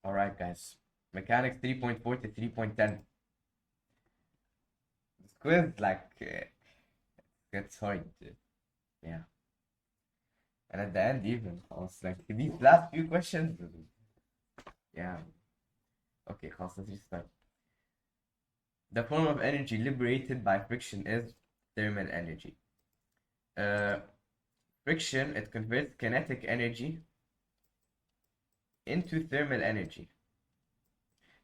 Alright, guys. Mechanics 3.4 to 3.10. This quiz, gets hard. Yeah. And at the end, even, I was like, these last few questions. Yeah. Okay, let's restart. The form of energy liberated by friction is thermal energy. Uh, Friction, it converts kinetic energy into thermal energy.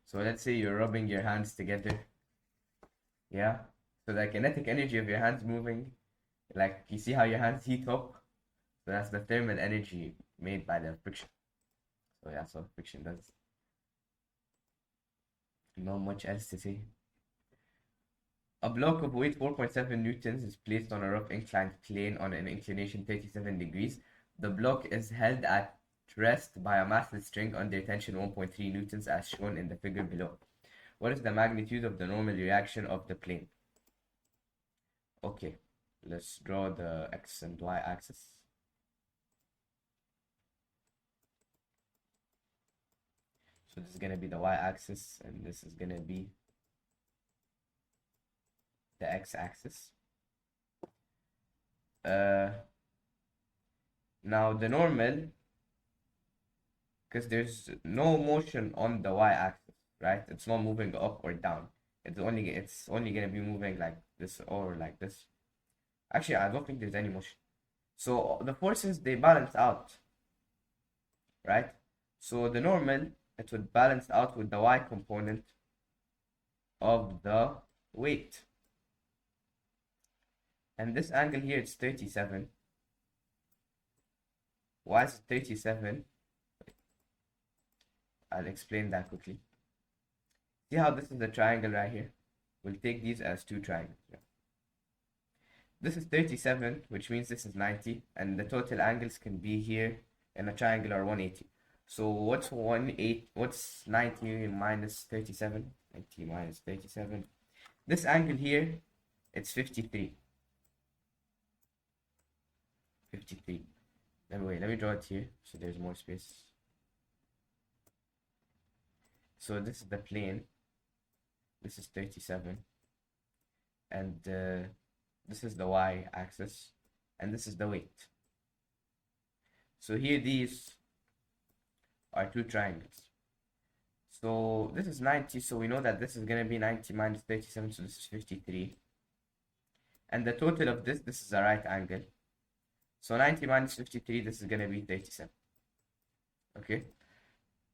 So let's say you're rubbing your hands together. Yeah. So the kinetic energy of your hands moving, like you see how your hands heat up? So that's the thermal energy made by the friction. So yeah, so friction does. Not much else to say. A block of weight 4.7 newtons is placed on a rough inclined plane on an inclination 37 degrees. The block is held at rest by a massless string under tension 1.3 newtons as shown in the figure below. What is the magnitude of the normal reaction of the plane? Okay, let's draw the x and y axis. So this is going to be the y-axis, and this is going to be the x-axis. Now the normal, because there's no motion on the y-axis, right? It's not moving up or down. It's only going to be moving like this or like this. Actually, I don't think there's any motion. So the forces, they balance out, right? So the normal, it would balance out with the y component of the weight. And this angle here is 37. Why is it 37? I'll explain that quickly. See how this is a triangle right here? We'll take these as two triangles. Yeah. This is 37, which means this is 90, and the total angles can be here in a triangle are 180. So what's 90 minus 37? 90 minus 37. This angle here, it's 53. 53. Let me draw it here so there's more space. So this is the plane. This is 37. And this is the y-axis. And this is the weight. So here these are two triangles. So this is 90, so we know that this is going to be 90 minus 37, so this is 53. And the total of this is a right angle. So 90 minus 53, this is going to be 37. Okay?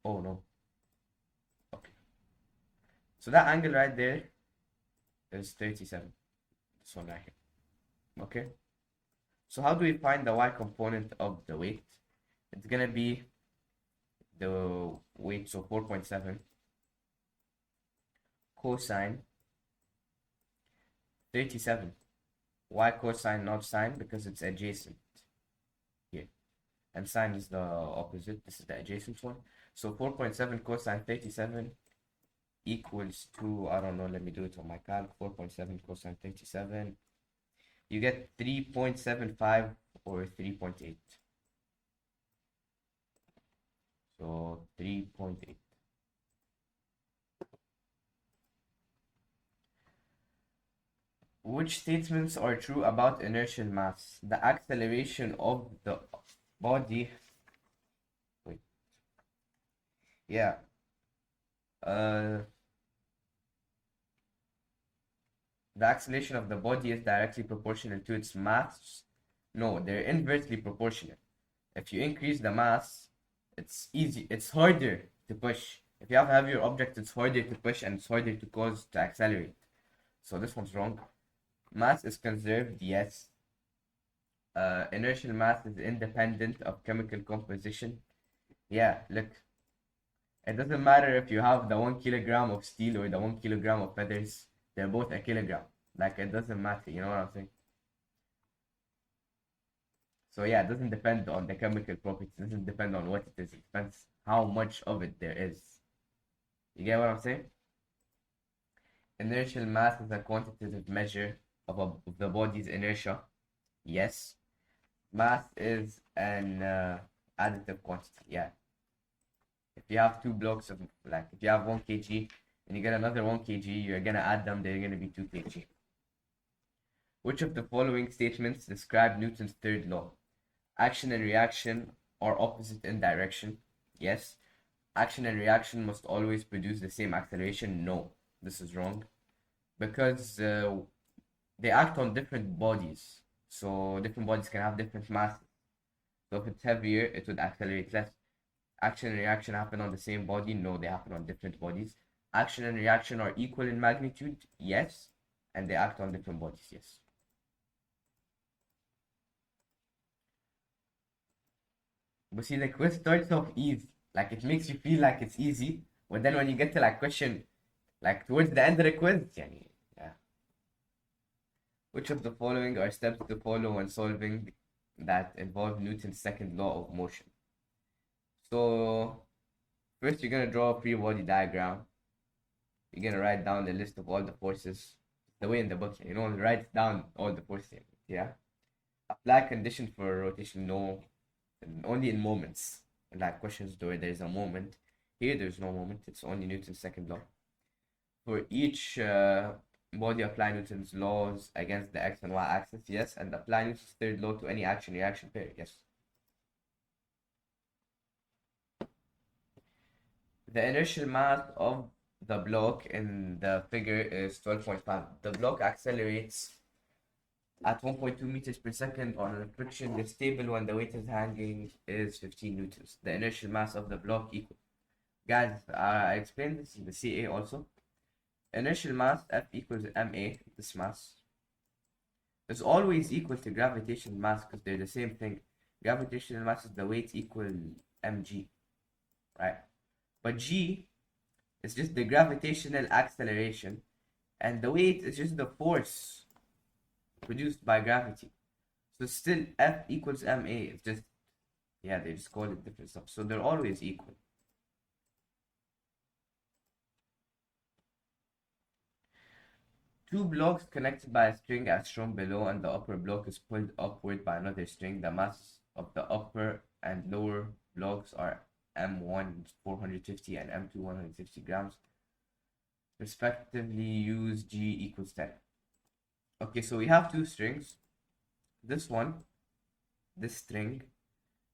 Oh no. Okay. So that angle right there is 37. This one right here. Okay? So how do we find the y component of the weight? It's going to be the weight, so 4.7 cosine 37. Why cosine, not sine? Because it's adjacent here. And sine is the opposite. This is the adjacent one. So 4.7 cosine 37 equals to, I don't know, let me do it on my calc. 4.7 cosine 37. You get 3.75 or 3.8. So 3.8. Which statements are true about inertial mass? The acceleration of the body. Wait. Yeah. The acceleration of the body is directly proportional to its mass. No, they're inversely proportional. If you increase the mass, it's harder to push. If you have a heavier object, it's harder to push and it's harder to accelerate. So this one's wrong. Mass is conserved, yes. Inertial mass is independent of chemical composition. Yeah, look. It doesn't matter if you have the 1 kilogram of steel or the 1 kilogram of feathers. They're both a kilogram. Like, it doesn't matter, you know what I'm saying? So yeah, it doesn't depend on the chemical properties. It doesn't depend on what it is. It depends how much of it there is. You get what I'm saying? Inertial mass is a quantitative measure of the body's inertia. Yes. Mass is an additive quantity. Yeah. If you have two blocks of, like, if you have 1 kg and you get another 1 kg, you're gonna add them, they're gonna be 2 kg. Which of the following statements describe Newton's third law? Action and reaction are opposite in direction. Yes. Action and reaction must always produce the same acceleration. No, this is wrong. Because they act on different bodies. So different bodies can have different masses. So if it's heavier, it would accelerate less. Action and reaction happen on the same body. No, they happen on different bodies. Action and reaction are equal in magnitude. Yes. And they act on different bodies. Yes. But see, the quiz starts off easy. Like, it makes you feel like it's easy. But then when you get to, like, question, like, towards the end of the quiz, yeah. Which of the following are steps to follow when solving that involve Newton's second law of motion? So, first you're going to draw a free body diagram. You're going to write down the list of all the forces. The way in the book, write down all the forces. Yeah. Apply condition for rotation. No. Only in moments. Like questions where there's a moment. Here there's no moment. It's only Newton's second law. For each body, apply Newton's laws against the x and y axis. Yes. And apply Newton's third law to any action-reaction pair. Yes. The inertial mass of the block in the figure is 12.5. The block accelerates at 1.2 meters per second on friction. The stable when the weight is hanging is 15 newtons. The inertial mass of the block equal. Guys, I explained this in the CA also. Inertial mass F equals ma, this mass, is always equal to gravitational mass because they're the same thing. Gravitational mass is the weight equal mg, right? But g is just the gravitational acceleration, and the weight is just the force produced by gravity. So still F equals ma. It's just, yeah, they just call it different stuff. So they're always equal. Two blocks connected by a string as shown below, and the upper block is pulled upward by another string. The mass of the upper and lower blocks are M1 450 and M2 150 grams. Respectively, use G equals 10. Okay, so we have two strings. This string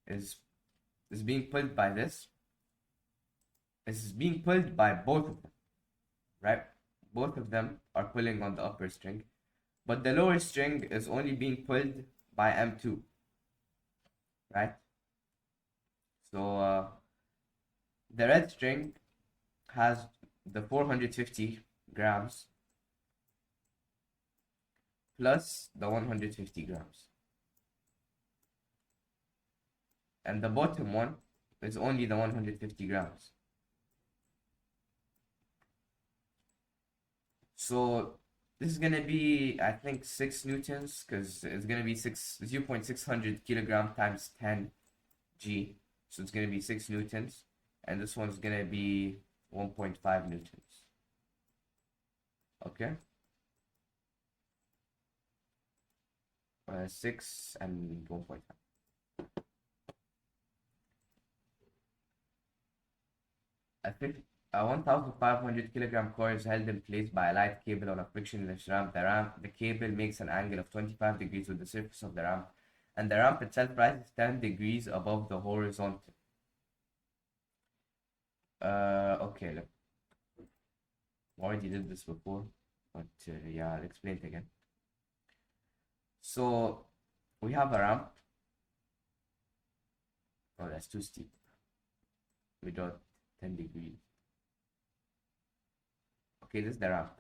is being pulled by this. This is being pulled by both of them, right? Both of them are pulling on the upper string, but the lower string is only being pulled by M2, right? So the red string has the 450 grams plus the 150 grams. And the bottom one is only the 150 grams. So this is gonna be, I think, 6 newtons, because it's gonna be 0.600 kilogram times 10 g. So it's gonna be 6 newtons, and this one's gonna be 1.5 newtons. Okay. 6 and 1.5. A 1,500 kilogram core is held in place by a light cable on a frictionless ramp. The cable makes an angle of 25 degrees with the surface of the ramp, and the ramp itself rises 10 degrees above the horizontal. Okay, look. Already did this before, but yeah, I'll explain it again. So we have a ramp. Oh, that's too steep. We draw 10 degrees. Okay, this is the ramp,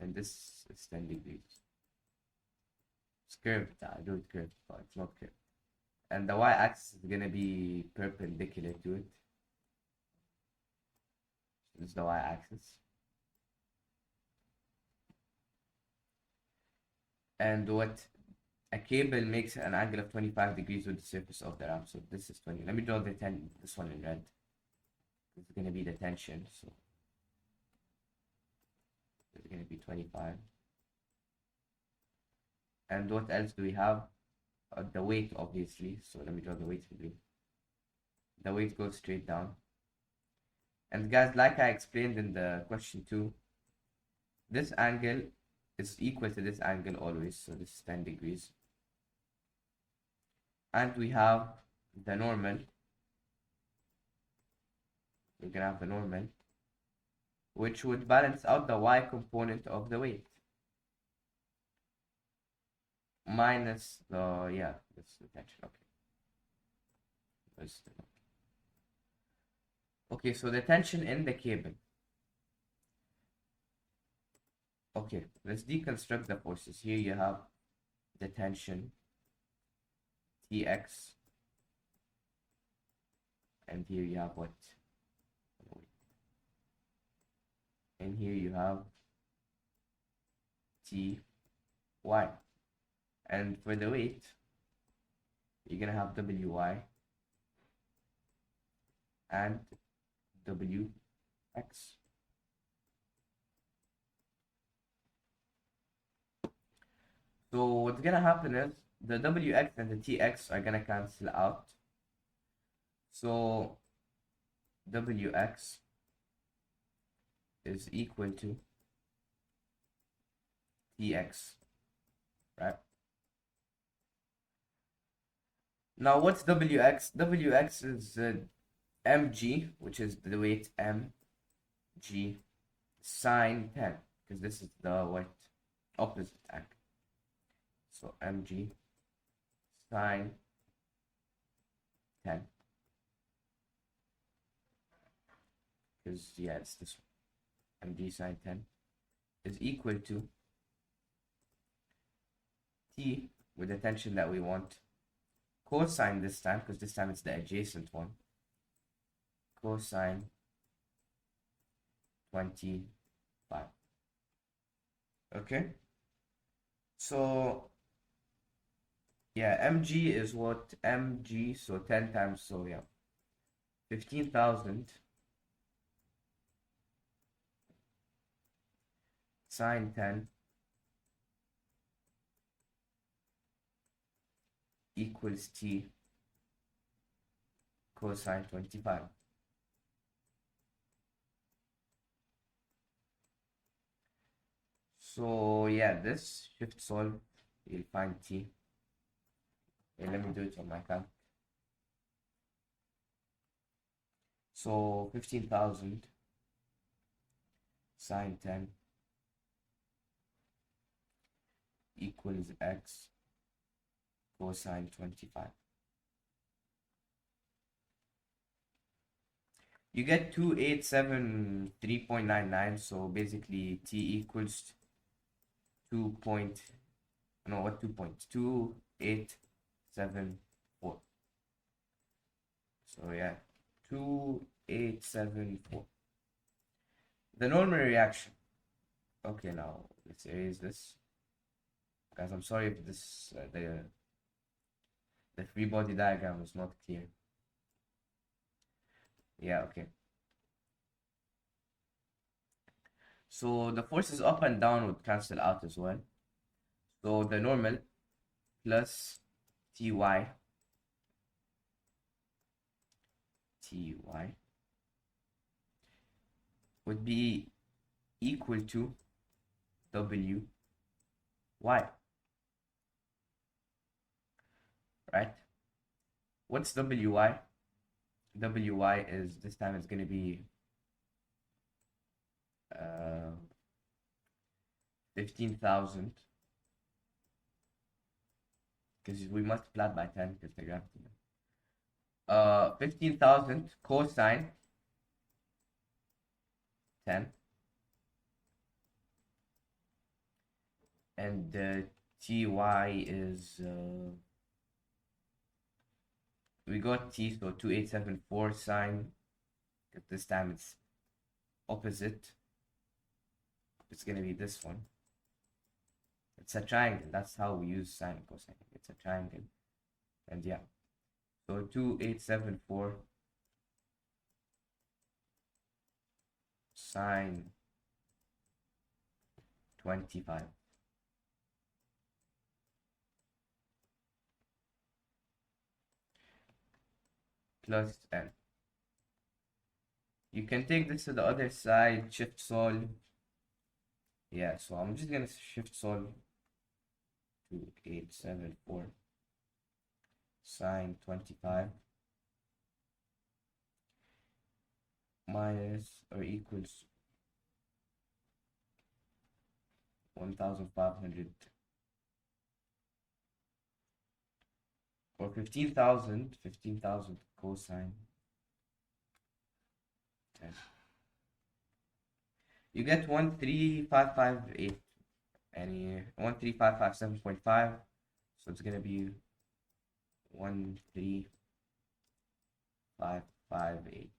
and this is 10 degrees. It's curved. I do it curved, but it's not curved. And the y-axis is gonna be perpendicular to it. This is the y-axis. And what a cable makes an angle of 25 degrees with the surface of the ramp. So this is 20. Let me draw this one in red. This is gonna be the tension. So it's gonna be 25. And what else do we have? The weight, obviously. So let me draw the weight in blue. The weight goes straight down. And guys, like I explained in the question 2, this angle is equal to this angle always, so this is 10 degrees. And we have the normal. We're gonna have the normal, which would balance out the y component of the weight. Minus the, yeah, that's the tension, okay. Okay, so the tension in the cable. Okay, let's deconstruct the forces. Here you have the tension, Tx, and here you have what? And here you have Ty. And for the weight, you're gonna have Wy and Wx. So what's gonna happen is the Wx and the Tx are gonna cancel out. So Wx is equal to Tx, right? Now what's Wx? Wx is mg, which is the weight mg sine 10, because this is the what? Opposite angle. So mg sine 10, because yeah, it's this one. Mg sine 10 is equal to T with the tension that we want, cosine this time, because this time it's the adjacent one, cosine 25. Okay, so yeah, mg is what? Mg, so 10 times, so yeah, 15,000 sine 10 equals T cosine 25. So yeah, this shift solve, you'll find T. Okay, let me do it on my calc. So 15,000 sine 10 equals x cosine 25. You get 2873.99, so basically T equals 2 point, no, what 2 points? 2874. So yeah, 2874. The normal reaction. Okay, now let's erase this. Guys, I'm sorry if this the free body diagram is not clear. Yeah, okay. So the forces up and down would cancel out as well. So the normal plus Ty would be equal to Wy, right? What's Wy? Wy is, this time it's going to be 15,000, because we multiplied by 10 because the gravity. 15,000 cosine 10, and Ty is we got T, so 2874 sine, this time it's opposite, it's gonna be this one. It's a triangle, that's how we use sine and cosine, it's a triangle. And yeah, so 2874 sine 25 plus n You can take this to the other side, shift solve. Yeah, so I'm just gonna shift solve to 874 sine 25 minus or equals 1,500 or 15,000 cosine 10. You get 13558 and 13557.5, so it's gonna be 13558.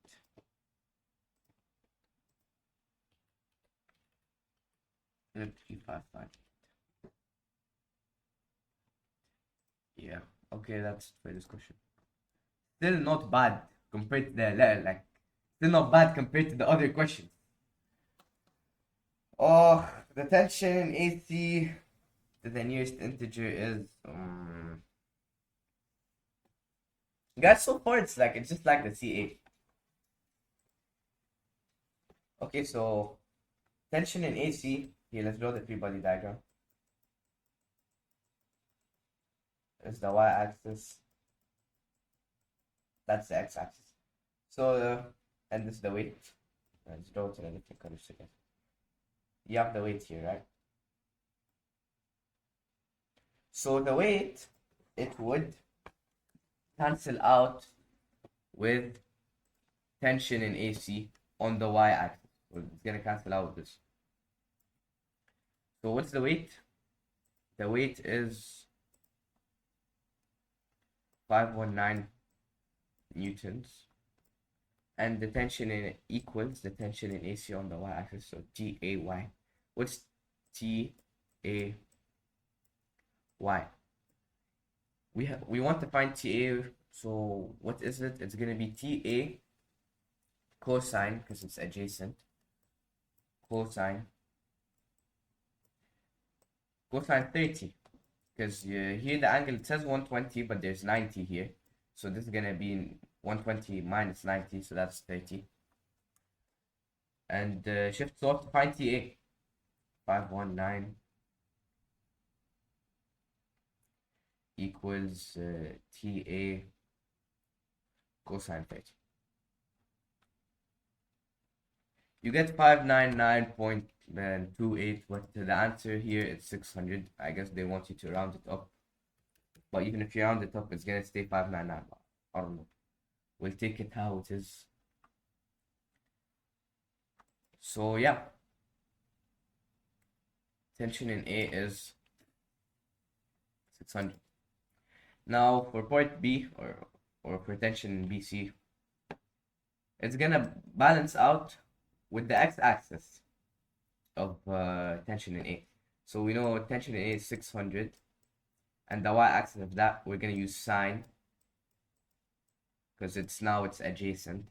Yeah, okay, that's for this question. Still not bad compared to the like, still not bad compared to the other questions. Oh, the tension AC to the nearest integer is guys, so far it's just like the CA. Okay, so tension in AC. Here, let's draw the free body diagram. Is the y-axis. That's the x-axis. So, and this is the weight. Let's draw it in a different color second. You have the weight here, right? So the weight, it would cancel out with tension in AC on the y-axis. It's gonna cancel out with this. So what's the weight? The weight is 519 newtons, and the tension in equals the tension in AC on the y-axis, so GAY. What's TAY? We want to find TA, so what is it? It's gonna be TA cosine, because it's adjacent, cosine 30, because here the angle, it says 120, but there's 90 here, so this is gonna be 120 minus 90, so that's 30. And shift solve to find TA. 519 equals TA cosine 30. You get 599.28, but the answer here is 600. I guess they want you to round it up, but even if you round it up, it's gonna stay 599. I don't know. We'll take it how it is. So yeah, tension in A is 600. Now for part B, or for tension in BC, it's gonna balance out with the x-axis of tension in A. So we know tension in A is 600, and the y-axis of that, we're gonna use sine, because it's adjacent,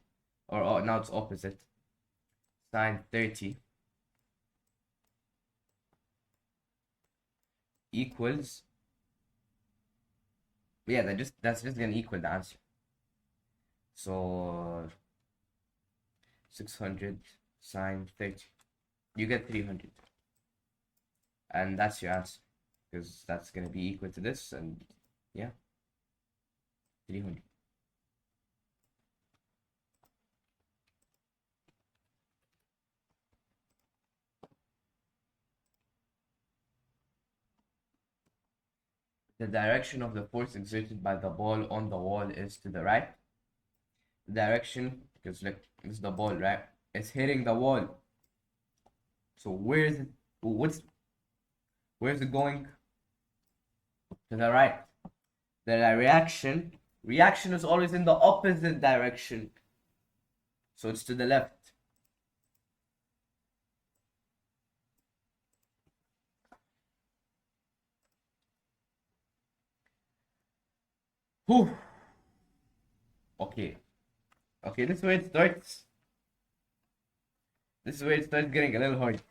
or now it's opposite. Sine 30 equals, yeah, that's just gonna equal the answer. So 600 sine 30, you get 300, and that's your answer, because that's gonna be equal to this, and yeah, 300. The direction of the force exerted by the ball on the wall is to the right. The direction, because look, this is the ball, right? It's hitting the wall. So where is it? Where's it going? To the right. The reaction is always in the opposite direction. So it's to the left. Whew. Okay, this is where it starts. This is where it starts getting a little hard.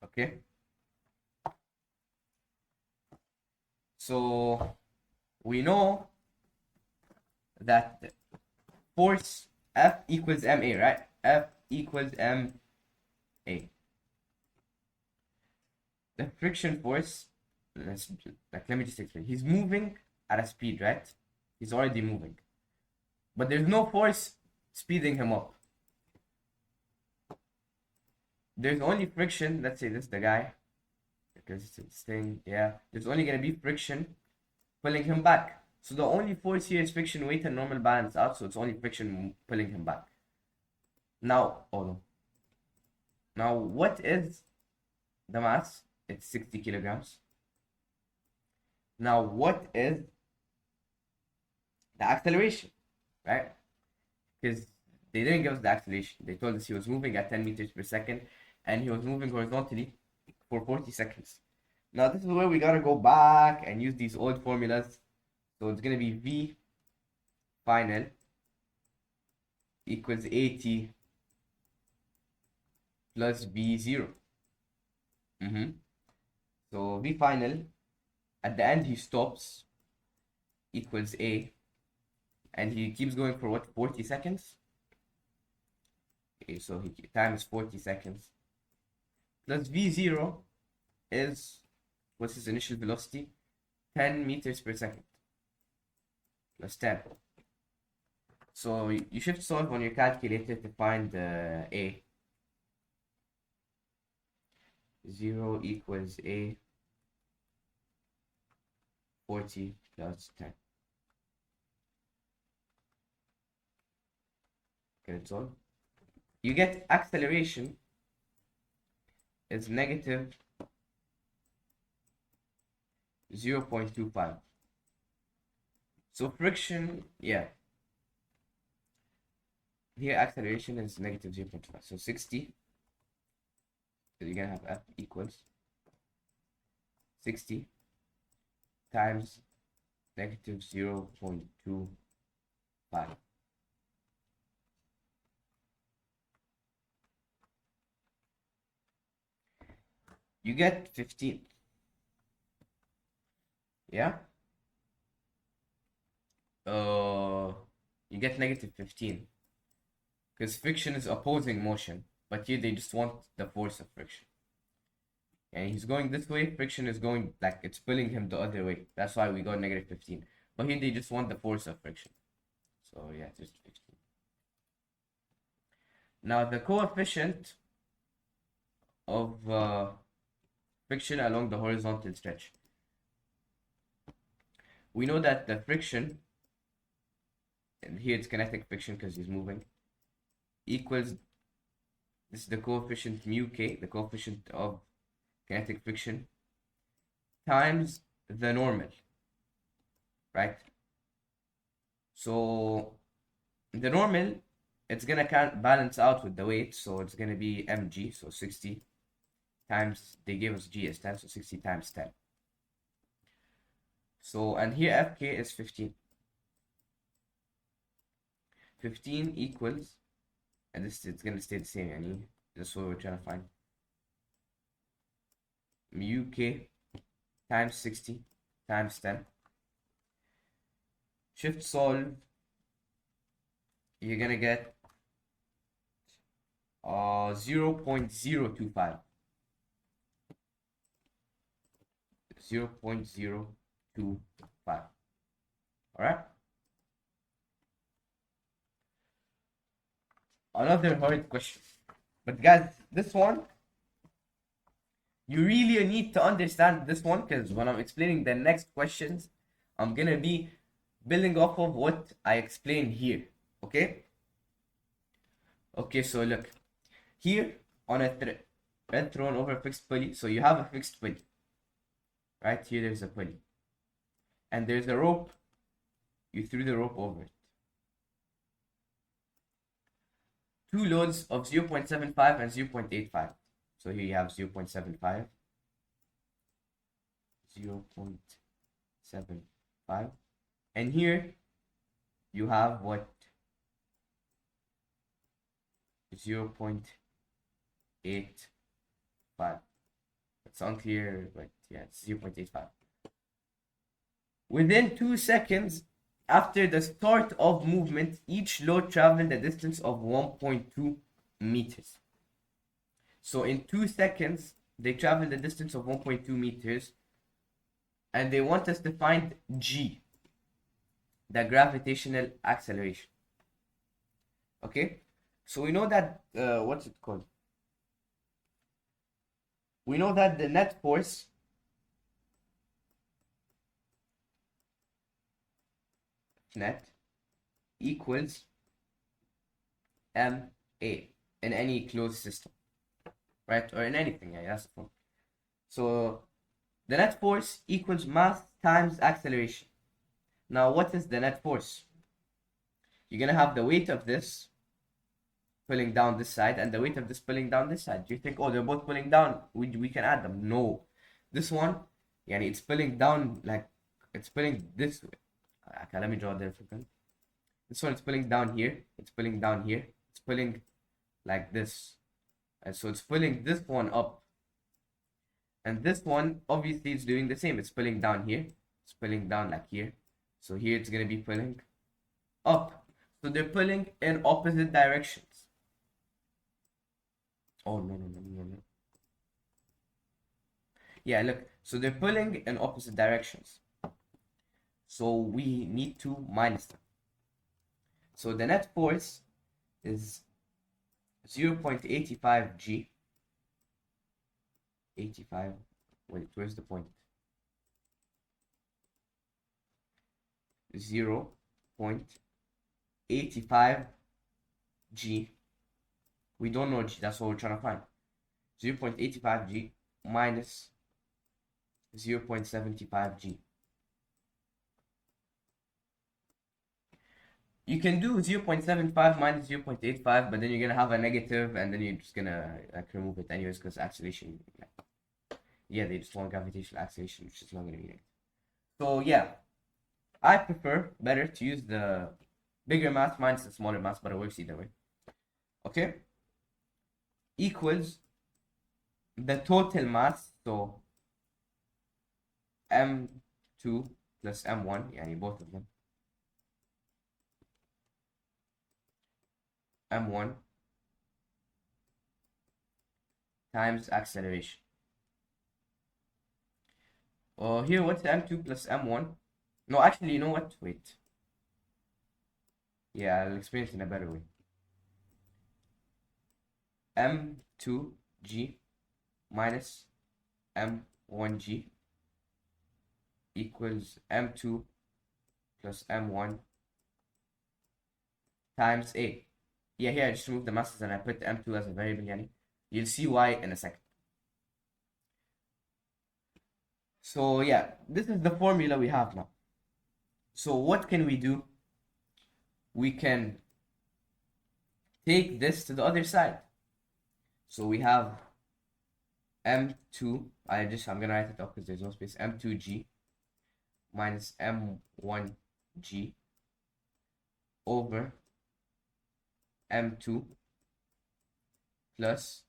Okay. So we know that force F equals ma, right? F equals ma. The friction force, let me just explain. He's moving at a speed, right? He's already moving, but there's no force speeding him up. There's only friction. Let's say this is the guy, because it's this thing. Yeah, there's only gonna be friction pulling him back. So the only force here is friction, weight, and normal balance out. So it's only friction pulling him back. Now, oh no. Now, what is the mass? It's 60 kilograms. Now, what is the acceleration, right? Because they didn't give us the acceleration. They told us he was moving at 10 meters per second and he was moving horizontally for 40 seconds. Now, this is where we gotta go back and use these old formulas. So it's gonna be V final equals AT plus V0. So V final, at the end he stops, equals A, and he keeps going for what, 40 seconds? Okay, so he times 40 seconds. Plus V0 is, what's his initial velocity? 10 meters per second. Plus 10. So you shift solve on your calculator to find A. 0 equals A 40 plus 10. Okay, solve. You get acceleration is negative 0.25. So friction, yeah. Here acceleration is negative 0.25. So 60. So you're gonna have F equals 60 times negative 0.25. You get 15. Yeah? You get negative 15. Because friction is opposing motion. But here they just want the force of friction. And he's going this way, friction is going, like, it's pulling him the other way. That's why we got negative 15. But here they just want the force of friction. So yeah, just 15. Now the coefficient of friction along the horizontal stretch. We know that the friction, and here it's kinetic friction because he's moving, equals, this is the coefficient mu k, the coefficient of kinetic friction, times the normal, right? So the normal, it's gonna balance out with the weight, so it's gonna be mg, so 60 times, they gave us g as 10, so 60 times 10. So, and here fk is 15. 15 equals, and this, it's gonna stay the same, yani, that's what we're trying to find. Mu k times 60 times 10. Shift solve, you're gonna get 0.025. 0.025. All right. Another hard question, but guys, this one you really need to understand this one, because when I'm explaining the next questions, I'm gonna be building off of what I explained here. Okay. Okay. So look here on a thread thrown over a fixed pulley. So you have a fixed pulley. Right here, there's a pulley, and there's a rope. You threw the rope over it. Two loads of 0.75 and 0.85. So here you have 0.75, 0.75, and here you have what? 0.85. It's unclear, but yeah, it's 0.85. Within 2 seconds, after the start of movement, each load traveled a distance of 1.2 meters. So in 2 seconds, they traveled a distance of 1.2 meters, and they want us to find G, the gravitational acceleration. Okay, so we know that, what's it called? We know that the net force net equals ma in any closed system, right? Or in anything, yeah, that's the point. So the net force equals mass times acceleration. Now, what is the net force? You're gonna have the weight of this pulling down this side and the weight of this pulling down this side. Do you think, oh, they're both pulling down, we can add them? No. This one, yani it's pulling down, like, it's pulling this way. Okay, let me draw the different. This one is pulling down here, it's pulling down here, it's pulling like this. And so it's pulling this one up. And this one, obviously, it's doing the same. It's pulling down here, it's pulling down like here. So here it's gonna be pulling up. So they're pulling in opposite directions. Oh, no. Yeah, look. So they're pulling in opposite directions. So we need to minus them. So the net force is 0.85 G. 85. Wait, where's the point? 0.85 G. We don't know G, that's what we're trying to find. 0.85 G minus 0.75 G. You can do 0.75 minus 0.85, but then you're gonna have a negative, and then you're just gonna like remove it anyways, because acceleration, yeah, they just want gravitational acceleration, which is not gonna be negative. So yeah, I prefer better to use the bigger mass minus the smaller mass, but it works either way. Okay, equals the total mass, so m2 plus m1, yeah, both of them, m1 times acceleration. Here, what's m2 plus m1? No, actually, you know what? Wait. Yeah, I'll explain it in a better way. m2g minus m1g equals m2 plus m1 times a. Yeah, here I just removed the masses and I put m2 as a variable, yani. You'll see why in a second. So yeah, this is the formula we have now. So what can we do? We can take this to the other side. So we have m2, I'm gonna write it up because there's no space, m2g minus m1g over m2 plus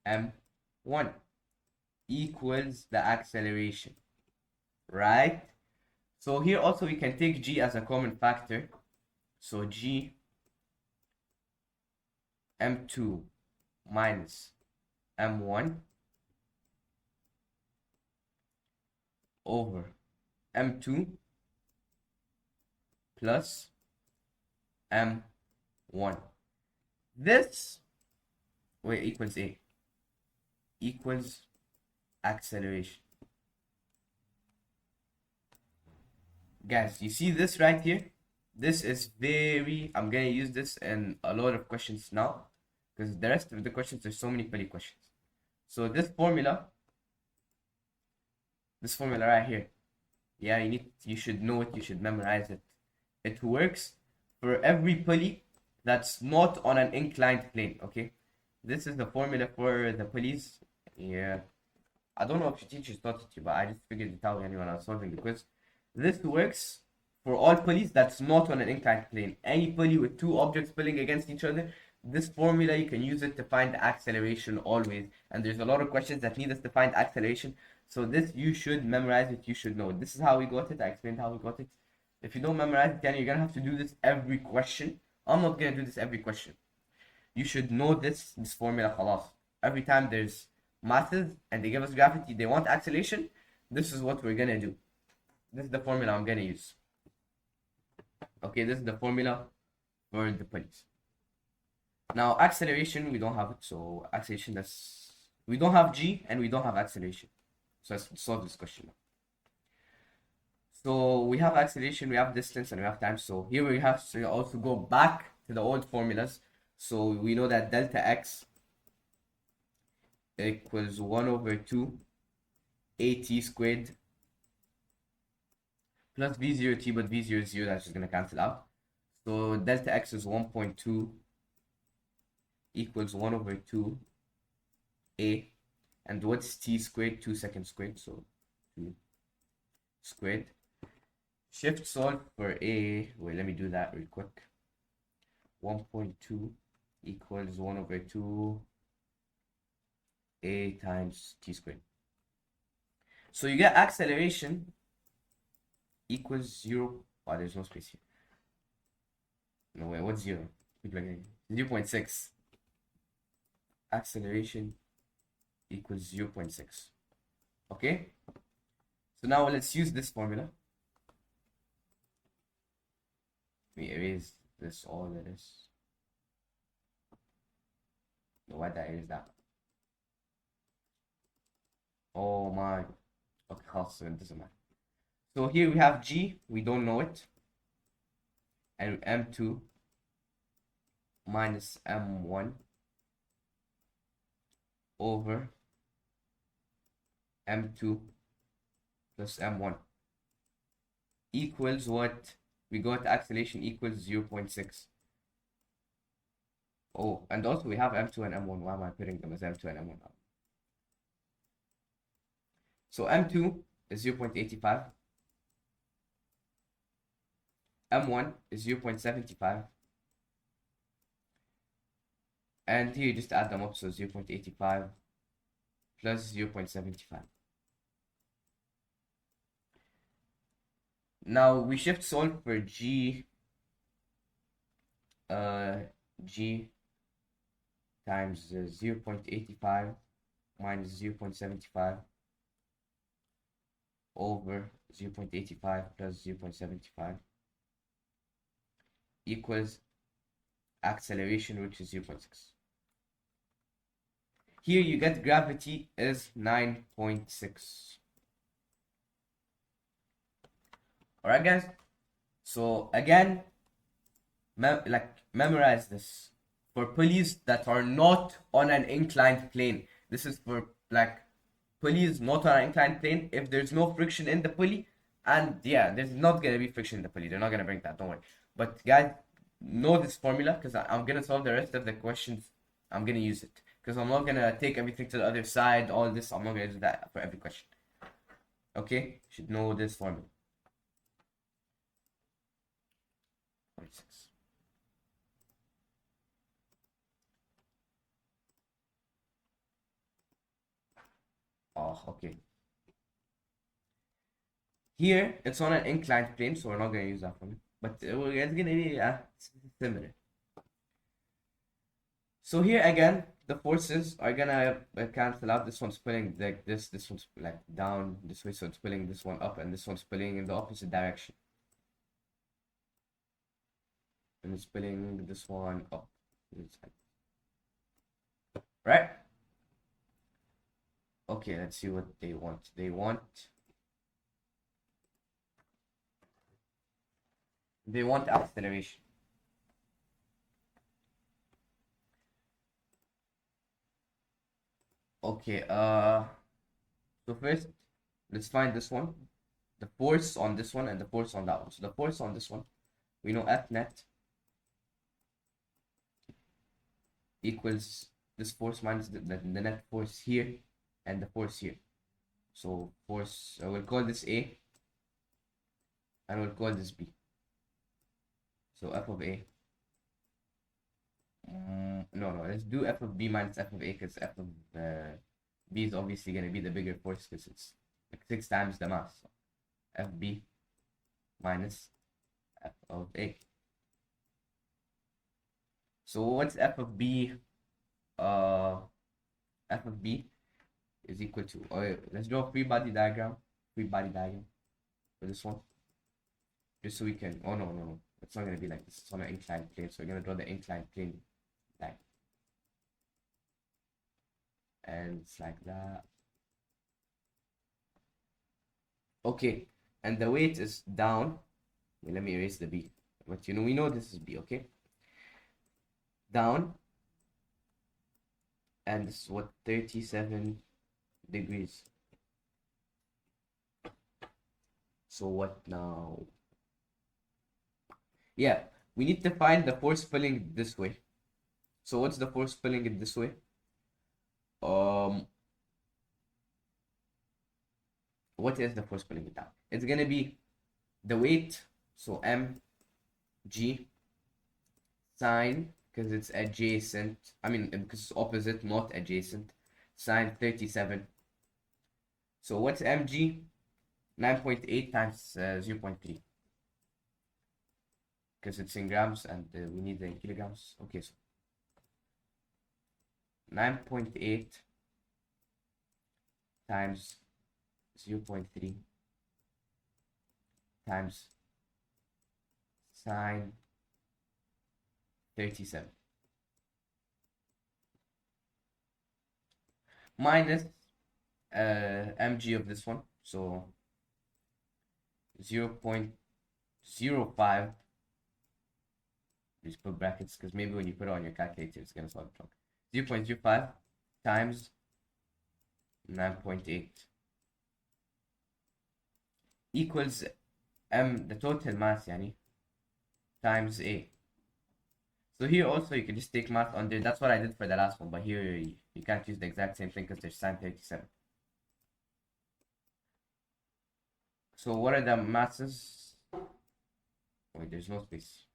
m1 equals the acceleration, right? So here also we can take g as a common factor. So g m2 minus m1 over m2 plus m1. This equals a, equals acceleration. Guys, you see this right here? This is I'm gonna use this in a lot of questions now, because the rest of the questions, there's so many petty questions. So this formula right here, yeah, you should know it, you should memorize it. It works for every pulley that's not on an inclined plane. Okay, this is the formula for the pulleys. Yeah, I don't know if your teachers taught it to you, but I just figured it out when I was solving the quiz. This works for all pulleys that's not on an inclined plane. Any pulley with two objects pulling against each other, this formula, you can use it to find acceleration always. And there's a lot of questions that need us to find acceleration. So this, you should memorize it, you should know. This is how we got it. I explained how we got it. If you don't memorize it, then you're gonna have to do this every question. I'm not gonna do this every question. You should know this formula خلاص. Every time there's masses and they give us gravity, they want acceleration, this is what we're gonna do. This is the formula I'm gonna use. Okay, this is the formula for the pulleys. Now acceleration, we don't have it, so acceleration, we don't have G and we don't have acceleration. So let's solve this question now. So we have acceleration, we have distance, and we have time. So here we have to also go back to the old formulas. So we know that delta x equals 1 over 2 at squared plus v0t, but v0 is 0, that's just going to cancel out. So delta x is 1.2 equals 1 over 2 a. And what's t squared? 2 seconds squared, so 2 squared. Shift solve for a. Wait, let me do that real quick. 1.2 equals 1 over 2 a times t squared. So you get acceleration equals 0. Oh, there's no space here. No way, what's 0? 0.6. Acceleration equals 0.6. Okay? So now let's use this formula. We erase this, all of this. No, why did I erase that? Oh my. Okay, so it doesn't matter. So here we have G, we don't know it. And M2 minus M1 over M2 plus M1 equals what? We got acceleration equals 0.6. Oh, and also we have M2 and M1. Why am I putting them as M2 and M1? So M2 is 0.85. M1 is 0.75. And here you just add them up, so 0.85 plus 0.75. Now we shift solve for G G times 0.85 minus 0.75 over 0.85 plus 0.75 equals acceleration, which is 0.6. Here you get gravity is 9.6. Alright guys, so again, memorize this. For pulleys that are not on an inclined plane, this is for pulleys not on an inclined plane. If there's no friction in the pulley, and yeah, there's not gonna be friction in the pulley, they're not gonna bring that, don't worry. But guys, know this formula, because I'm gonna solve the rest of the questions. I'm gonna use it, because I'm not gonna take everything to the other side, all this. I'm not gonna do that for every question. Okay, you should know this formula. 46. Oh, okay. Here, it's on an inclined plane, so we're not going to use that formula. But it's going to be similar. So here again, the forces are going to cancel out. This one's pulling like this one's like down this way, so it's pulling this one up, and this one's pulling in the opposite direction. And it's pulling this one up. Right? Okay, let's see what they want. They want acceleration. Okay, so first let's find this one, the force on this one and the force on that one. So the force on this one, we know F net equals this force minus the net force here and the force here. So force, we'll call this A and we'll call this B. So F of A, no, let's do F of B minus F of A, because F of B is obviously going to be the bigger force, because it's like 6 times the mass. So FB minus F of A. So what's F of B? Uh, F of B is equal to, let's draw a free body diagram. Free body diagram for this one. Just so we can, oh no, no, no. It's not going to be like this. It's on an inclined plane. So we're going to draw the inclined plane line. And it's like that. Okay. And the weight is down. Let me erase the B. But we know this is B, okay? Down. And this is what, 37 degrees. So what now? Yeah, we need to find the force pulling it this way. So what's the force pulling it this way? What is the force pulling it down? It's gonna be the weight, so mg sine, because it's adjacent, I mean because it's opposite, not adjacent, sine 37. So what's mg? 9.8 times 0.3, because it's in grams and we need the kilograms. Okay, so 9.8 times 0.3 times sine 37 minus mg of this one, so 0.05. Just put brackets because maybe when you put it on your calculator it's gonna solve it wrong. 0.05 times 9.8 equals the total mass times A. So here also you can just take math under. That's what I did for the last one, but here you can't use the exact same thing because there's sine 37. So what are the masses? Wait, there's no space.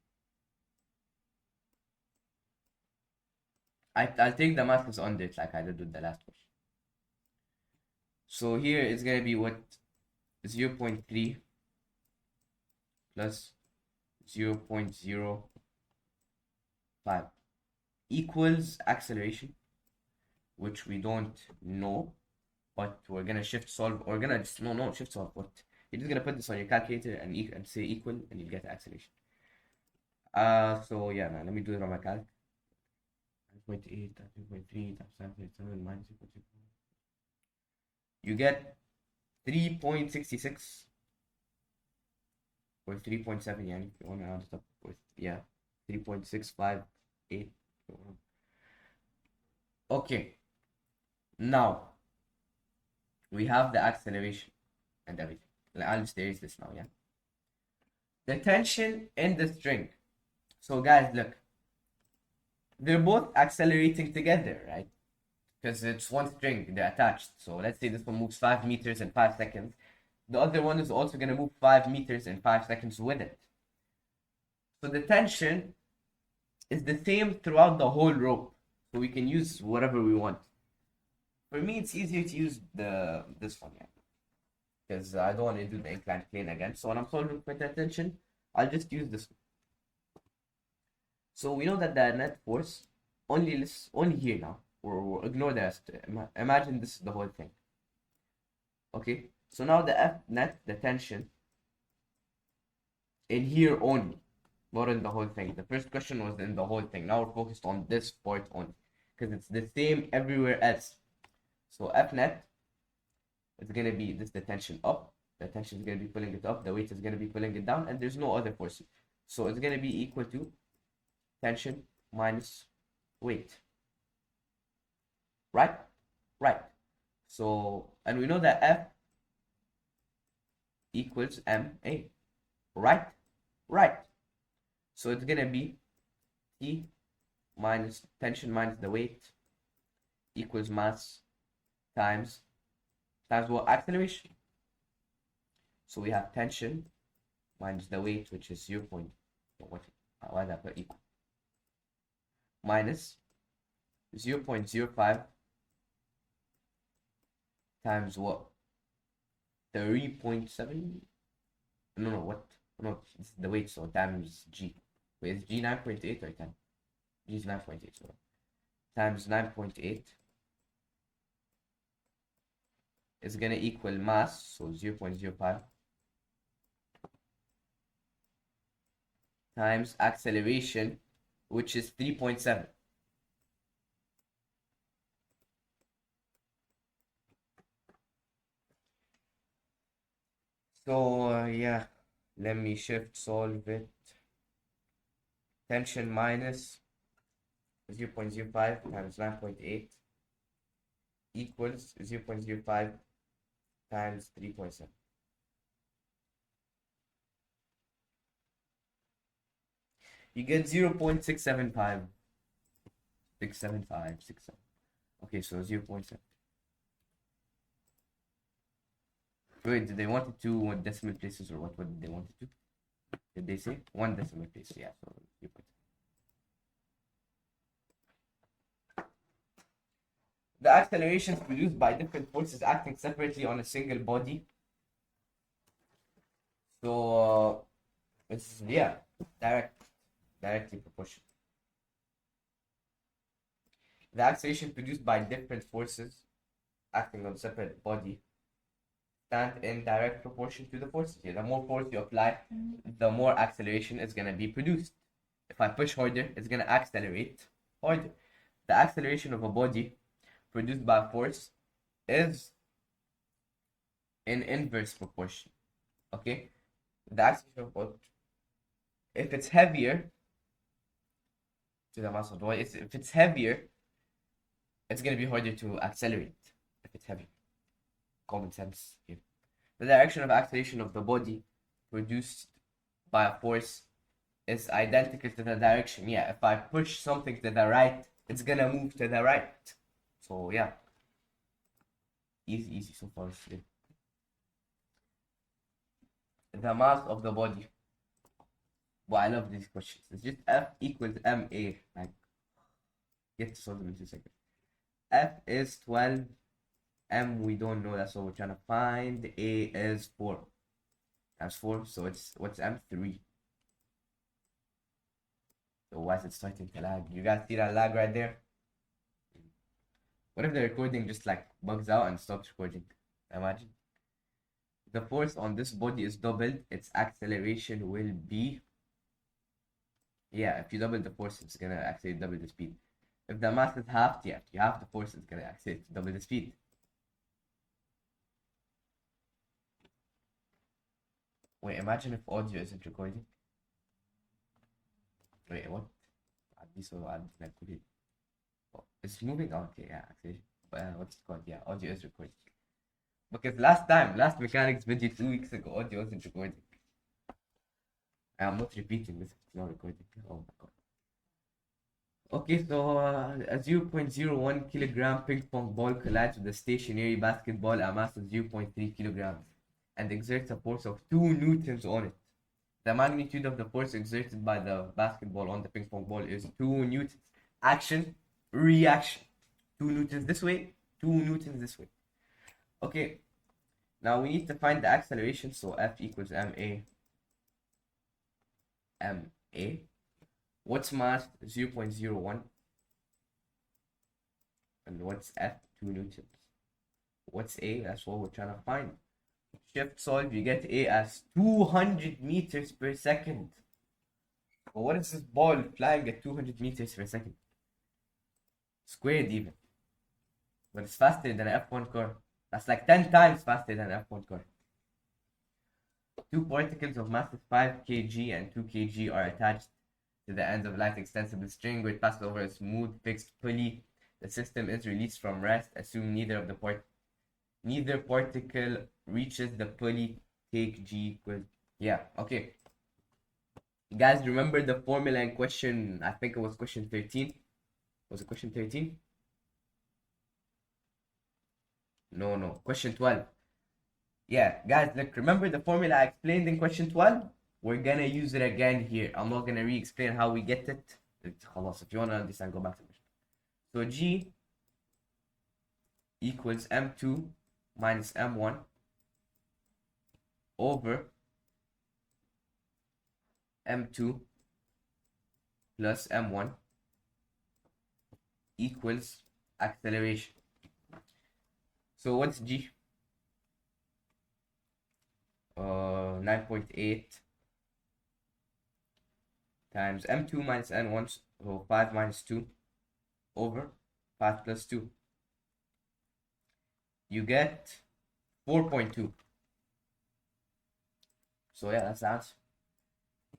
I'll take the masses under it like I did with the last one. So here it's gonna be what, 0.3 plus 0.05 equals acceleration, which we don't know, but we're gonna shift solve, or gonna just no shift solve. What, you're just gonna put this on your calculator and say equal, and you'll get the acceleration. So yeah, man, let me do it on my calc. 9.8 times 2.3 times 9.7 minus 2.6. You get 3.66 or 3.7, yeah, if you want to round it up with, yeah, 3.658. Okay, now we have the acceleration and everything. I'll just erase this now, yeah. The tension in the string. So guys, look, they're both accelerating together, right? Because it's one string, they're attached. So let's say this one moves 5 meters in 5 seconds. The other one is also going to move 5 meters in 5 seconds with it. So the tension is the same throughout the whole rope. So we can use whatever we want. For me, it's easier to use this one, yeah, because I don't want to do the inclined plane again. So when I'm solving for the tension, I'll just use this one. So we know that the net force, only here now, or ignore the rest. Imagine this is the whole thing. Okay, so now the F net, the tension, in here only, not in the whole thing. The first question was in the whole thing. Now we're focused on this part only, because it's the same everywhere else. So F net is going to be this, the tension up. The tension is going to be pulling it up. The weight is going to be pulling it down. And there's no other force. So it's going to be equal to tension minus weight. Right? Right. So, and we know that F equals MA. Right? Right. So it's going to be T minus tension minus the weight equals mass times what? Acceleration. So we have tension minus the weight, which is 0. What? Why is that equal? Minus 0.05 times what? 3.7? No, what? No, it's the weight, so times G. Wait, is G 9.8 or 10? G is 9.8, so times 9.8 is gonna equal mass, so 0.05 times acceleration, which is 3.7. So yeah, let me shift solve it. Tension minus 0.05 times 9.8 equals 0.05 times 3.7. You get 0.675. 675, 67. Okay, so 0.7. Wait, did they want it to one decimal places, or what did they want it to? Did they say one decimal place? Yeah, so 0.7. The accelerations produced by different forces acting separately on a single body. So it's directly proportional. The acceleration produced by different forces acting on a separate body stand in direct proportion to the forces. Yeah, the more force you apply, the more acceleration is gonna be produced. If I push harder, it's gonna accelerate harder. The acceleration of a body produced by force is in inverse proportion. Okay, the acceleration of body, if it's heavier to the mass of the body, if it's heavier, it's gonna be harder to accelerate. If it's heavy, common sense here. The direction of acceleration of the body produced by a force is identical to the direction. Yeah, if I push something to the right, it's gonna move to the right. So yeah, easy so far. The mass of the body. Well, I love these questions. It's just F equals ma. Like, get to solve them in 2 seconds. F is 12. M we don't know. That's what we're trying to find. A is 4. That's 4. So it's what's M? 3. So why is it starting to lag? You guys see that lag right there? What if the recording just like bugs out and stops recording? Imagine. The force on this body is doubled. Its acceleration will be. Yeah, if you double the force, it's gonna accelerate double the speed. If the mass is halved, yeah, if you halve the force, it's gonna accelerate double the speed. Wait, imagine if audio isn't recording. Wait, what? Oh, it's moving? Oh, okay, yeah, actually. What's it called? Yeah, audio is recording. Because last mechanics video 2 weeks ago, audio wasn't recording. I'm not repeating this, it's not recording. Oh my god. Okay, so a 0.01 kilogram ping pong ball collides with a stationary basketball at a mass of 0.3 kilograms and exerts a force of 2 newtons on it. The magnitude of the force exerted by the basketball on the ping pong ball is 2 newtons. Action, reaction. 2 newtons this way, 2 newtons this way. Okay, now we need to find the acceleration, so F equals ma. What's mass? 0.01. And what's F? 2 newtons. What's A? That's what we're trying to find. Shift solve, you get A as 200 meters per second. But what is this ball flying at 200 meters per second? Squared even. But it's faster than an F1 car. That's like 10 times faster than an F1 car. Two particles of mass 5 kg and 2 kg are attached to the ends of light extensible string which passes over a smooth fixed pulley. The system is released from rest. Assume neither particle reaches the pulley. Take G equals. Yeah, okay. You guys remember the formula in question? I think it was question 13. Was it question 13? No. Question 12. Yeah, guys, look, remember the formula I explained in question 12? We're gonna use it again here. I'm not gonna re-explain how we get it. If you wanna understand, go back to the question. So G equals M2 minus M1 over m2 plus m1 equals acceleration. So what's g? 9.8 times m2 minus n1, so 5 minus 2 over 5 plus 2. You get 4.2. So yeah, that's the answer.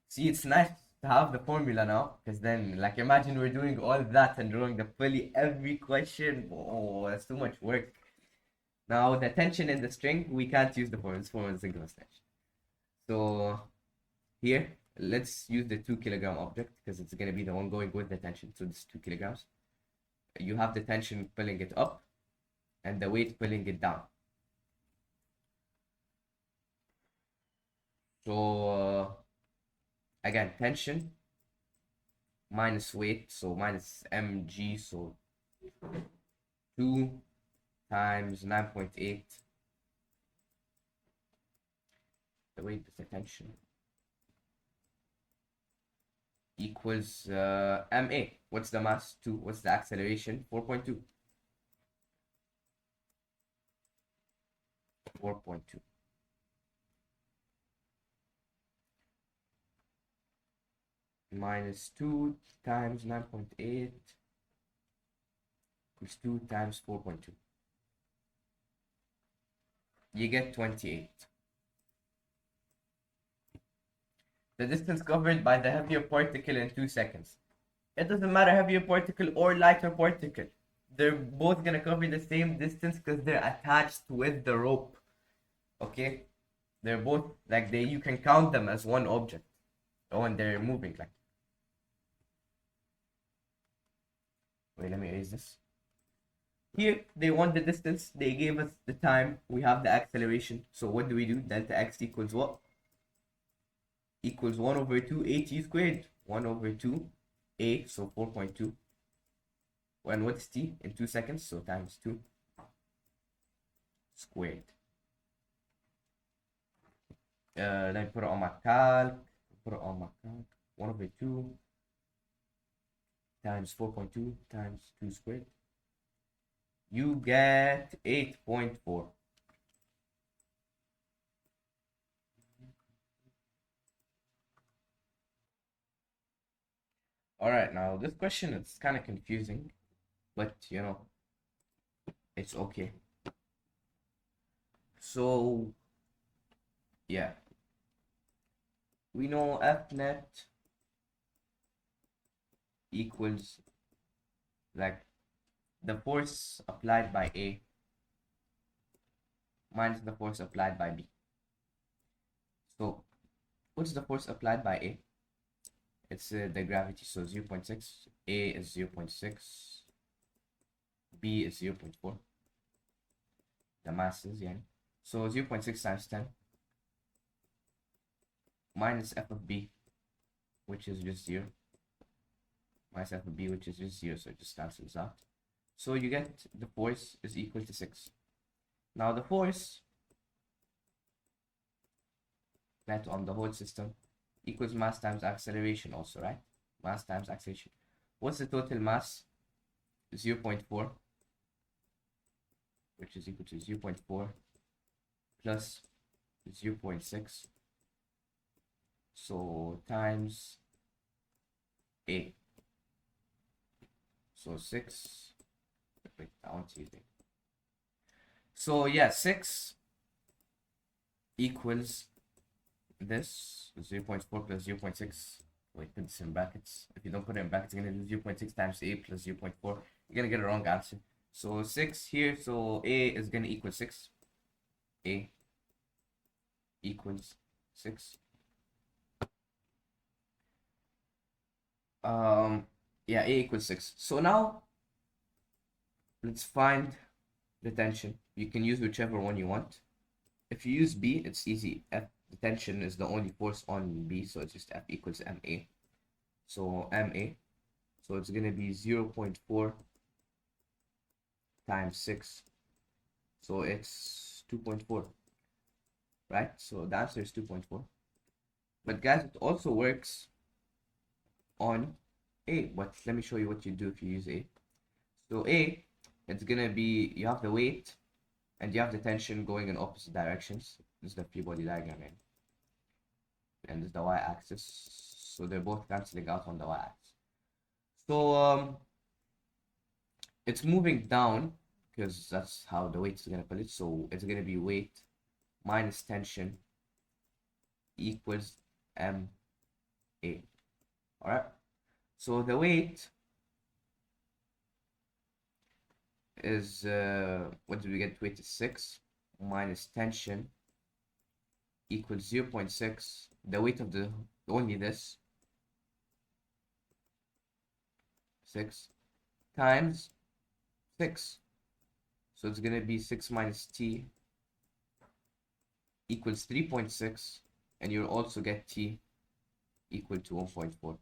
See, it's nice to have the formula now, because then, like, imagine we're doing all that and drawing the pulley every question. Oh, that's too much work. Now, the tension in the string, we can't use the formula. This formula is synchronous tension. So here, let's use the 2 kilogram object, because it's going to be the one going with the tension. So this is 2 kilograms. You have the tension pulling it up and the weight pulling it down. So again, tension minus weight, so minus mg, so 2 times 9.8. The weight is the tension equals ma. What's the mass? 2. What's the acceleration? 4.2. 4.2. Minus 2 times 9.8 equals 2 times 4.2. You get 28. The distance covered by the heavier particle in 2 seconds. It doesn't matter heavier particle or lighter particle. They're both gonna cover the same distance because they're attached with the rope. Okay? They're both, like, you can count them as one object when they're moving, like. Wait, let me erase this. Here, they want the distance. They gave us the time. We have the acceleration. So what do we do? Delta x equals what? Equals 1 over 2 at squared. 1 over 2 a, so 4.2. And what's t? In 2 seconds, so times 2 squared. Let me put it on my calc. 1 over 2 times 4.2 times 2 squared. You get 8.4. All right, now this question is kind of confusing, but you know, it's okay. So yeah, we know F net equals, like, the force applied by A minus the force applied by B. So what's the force applied by A? It's the gravity, so 0.6. A is 0.6. B is 0.4. The masses, yeah. So 0.6 times 10 minus f of b, which is just 0. Minus f of b, which is just 0, so it just cancels out. So you get the force is equal to 6. Now the force net on the whole system equals mass times acceleration also, right? Mass times acceleration. What's the total mass? 0.4, which is equal to 0.4 plus 0.6. So times A. So 6. Wait, I want to use it. So yeah, 6 equals this 0.4 plus 0.6. Wait, put this in brackets. If you don't put it in brackets, you're gonna do 0.6 times A plus 0.4. You're gonna get a wrong answer. So 6 here, so A is gonna equal 6. A equals 6. Yeah, A equals 6. So now let's find the tension. You can use whichever one you want. If you use B, it's easy. F, the tension is the only force on B, so it's just F equals MA. So MA, so it's gonna be 0.4 times 6. So it's 2.4, right? So the answer is 2.4. But guys, it also works on A. But let me show you what you do if you use A. So A, it's gonna be, you have the weight and you have the tension going in opposite directions. This is the free body diagram, and this is the y-axis. So they're both canceling out on the y-axis. So it's moving down because that's how the weight is gonna pull it. So it's gonna be weight minus tension equals ma. All right. So the weight is what did we get? Weight is 6 minus tension equals 0.6. The weight of the only this 6 times 6. So it's gonna be 6 minus t equals 3.6, and you'll also get t equal to 1.4.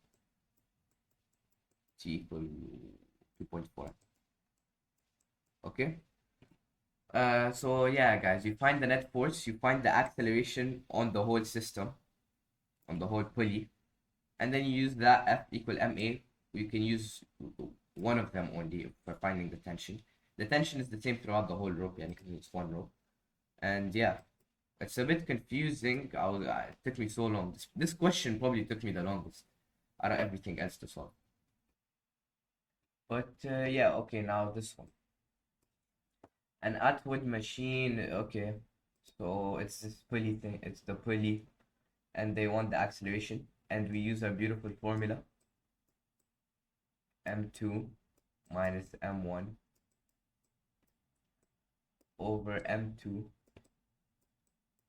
T equal 2.4. Okay. So yeah, guys, you find the net force, you find the acceleration on the whole system, on the whole pulley, and then you use that F equal ma. You can use one of them only for finding the tension. The tension is the same throughout the whole rope, yeah, because it's one rope. And yeah, it's a bit confusing. It took me so long. This question probably took me the longest out of everything else to solve. But yeah, okay, now this one. An Atwood machine, okay. So it's this pulley thing, it's the pulley, and they want the acceleration, and we use our beautiful formula m2 minus m1 over m2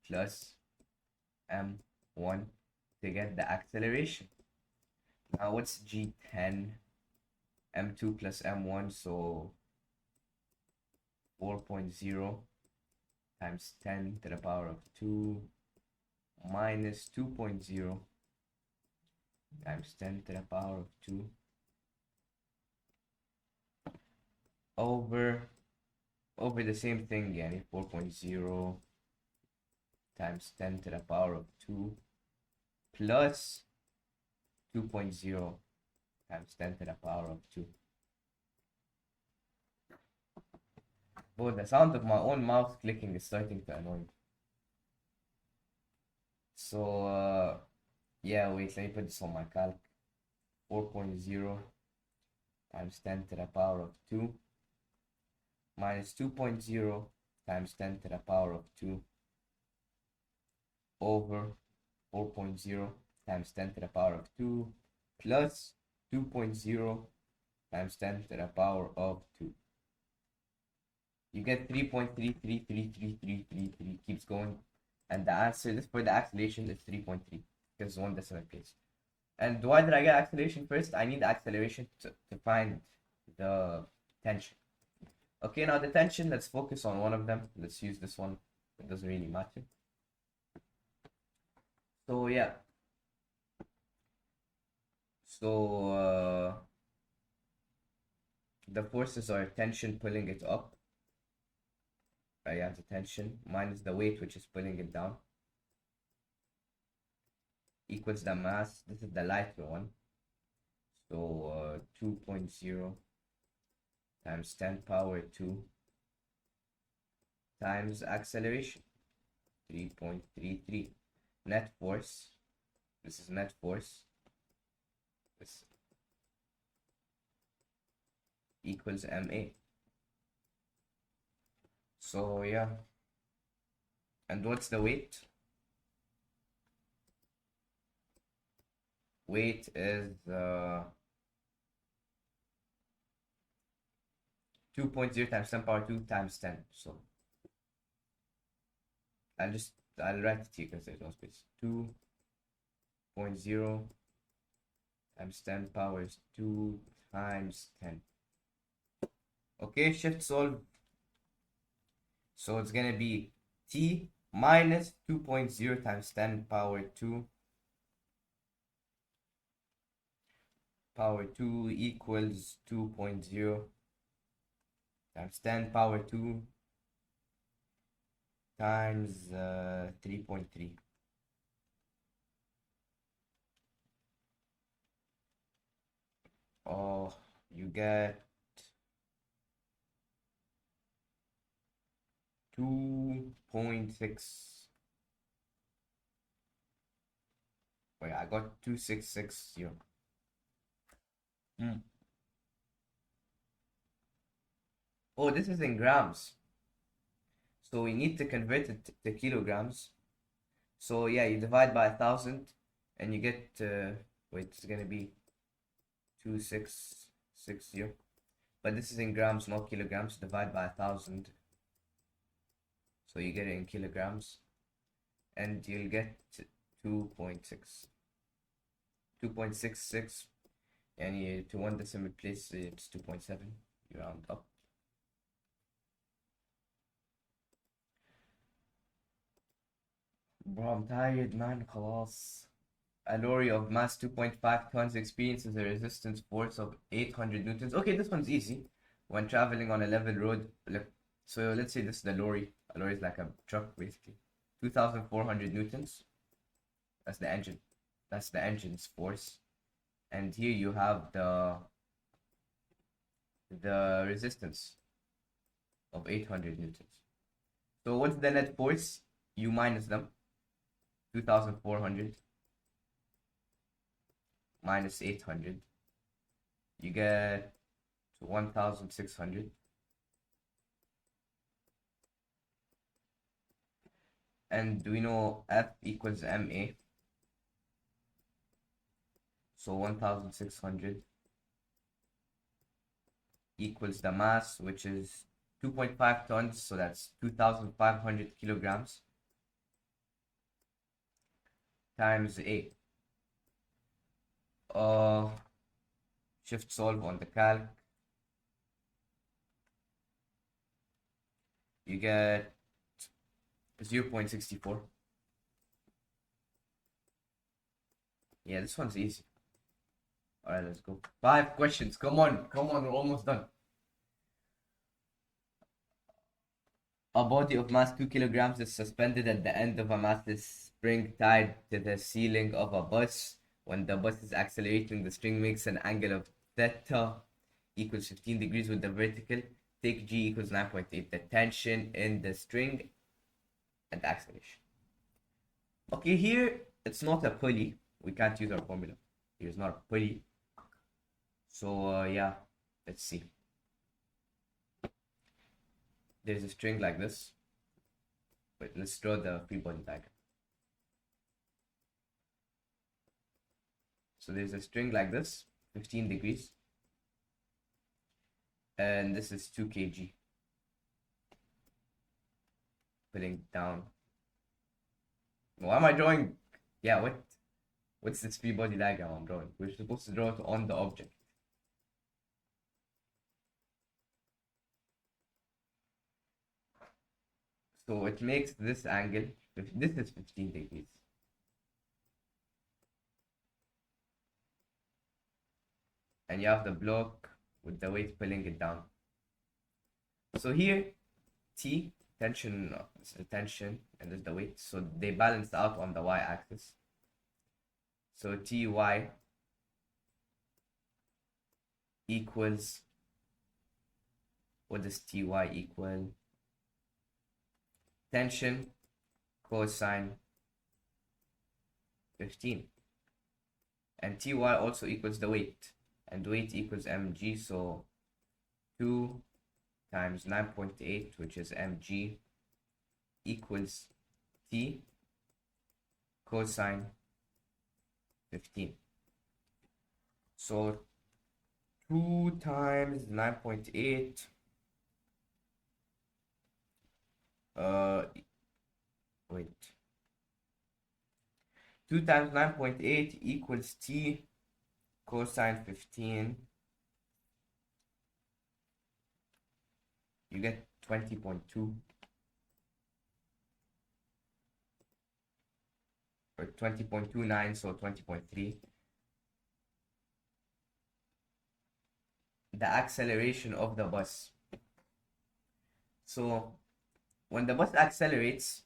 plus m1 to get the acceleration. Now what's G10? m2 plus m1, so 4.0 times 10 to the power of 2 minus 2.0 times 10 to the power of 2 over the same thing, yani 4.0 times 10 to the power of 2 plus 2.0 times 10 to the power of 2. Boy, the sound of my own mouse clicking is starting to annoy me. So, yeah, wait, let me put this on my calc. 4.0 times 10 to the power of 2 minus 2.0 times 10 to the power of 2 over 4.0 times 10 to the power of 2 plus 2.0 times 10 to the power of 2. You get 3.333333 keeps going, and the answer this for the acceleration is 3.3 because one decimal place. And why did I get acceleration first? I need the acceleration to find the tension. Okay, now the tension, let's focus on one of them. Let's use this one. It doesn't really matter. So yeah. So the forces are tension pulling it up. Yeah, the tension minus the weight which is pulling it down equals the mass. This is the lighter one. So 2.0 times 10 power 2 times acceleration 3.33. Net force, this is net force, this equals ma. So yeah, and what's the weight? Weight is 2.0 times 10 power 2 times 10. So I'll write it here because there's no space. 2.0 times 10 powers 2 times 10. Okay, shift solve. So it's gonna be t minus 2.0 times 10 power 2 equals 2.0 times 10 power 2 times 3.3. Oh, you get 2.6. Wait, I got 2660. Hmm. Oh, this is in grams. So we need to convert it to kilograms. So yeah, you divide by 1,000 and you get, wait, it's gonna be 2660. But this is in grams, not kilograms. Divide by 1,000. So you get it in kilograms. And you'll get 2.6. 2.66. And you, to one decimal place, it's 2.7. You round up. Bro, I'm tired, man. خلاص. A lorry of mass 2.5 tons experiences a resistance force of 800 newtons. Okay, this one's easy. When traveling on a level road, so let's say this is the lorry. A lorry is like a truck, basically. 2,400 newtons. That's the engine. That's the engine's force. And here you have the resistance of 800 newtons. So what's the net force? You minus them. 2,400 minus 800. You get 1,600. And we know F equals MA. So 1,600 equals the mass, which is 2.5 tons. So that's 2,500 kilograms times A. Shift solve on the calc. You get 0.64. Yeah, this one's easy. All right, let's go. 5 questions. Come on, we're almost done. A body of mass 2 kilograms is suspended at the end of a massless spring tied to the ceiling of a bus. When the bus is accelerating, the string makes an angle of theta equals 15 degrees with the vertical. Take G equals 9.8. The tension in the string and acceleration. Okay, here it's not a pulley. We can't use our formula. Here's not a pulley. So yeah, let's see. There's a string like this. Wait, let's draw the free body diagram. So there's a string like this, 15 degrees. And this is 2 kg. Putting down. Why am I drawing? Yeah, what's this free body diagram I'm drawing? We're supposed to draw it on the object. So it makes this angle, this is 15 degrees. And you have the block with the weight pulling it down. So here, T, tension, is the tension, and there's the weight. So they balance out on the y-axis. So Ty equals, what does Ty equal? Tension cosine 15. And Ty also equals the weight. And weight equals mg, so 2 times 9.8, which is mg, equals T cosine 15. So 2 times 9.8, wait. 2 times 9.8 equals T cosine 15. You get 20.2 or 20.29, so 20.3. The acceleration of the bus. So when the bus accelerates,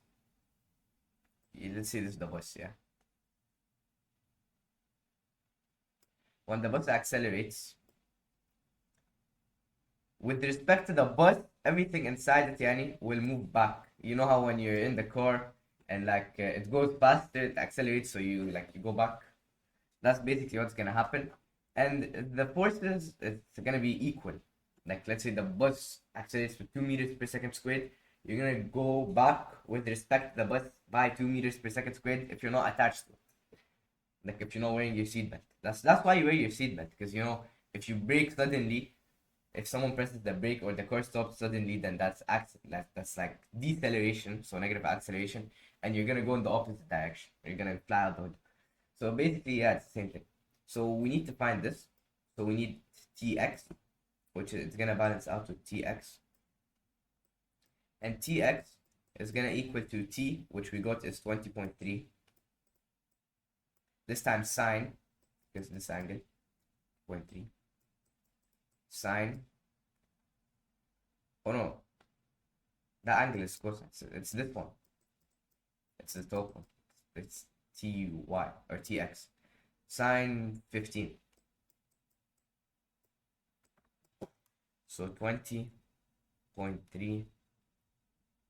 let's say this is the bus, yeah. When the bus accelerates, with respect to the bus, everything inside it yani will move back. You know how when you're in the car and like it goes faster, it accelerates, so you go back. That's basically what's gonna happen. And the forces, it's gonna be equal. Like let's say the bus accelerates with 2 meters per second squared, you're gonna go back with respect to the bus by 2 meters per second squared if you're not attached to it. Like if you're not wearing your seatbelt. That's why you wear your seatbelt, because you know if you brake suddenly, if someone presses the brake or the car stops suddenly, then that's like deceleration, so negative acceleration, and you're gonna go in the opposite direction. You're gonna fly out the window. So basically, yeah, it's the same thing. So we need to find this. So we need Tx, which is gonna balance out with Tx, and Tx is gonna equal to T, which we got is 20.3. This time sine, because this angle, 0.3, sine. Oh no, that angle is cosine. It's this one. It's the top one. It's Ty or Tx. Sine 15. So 20.3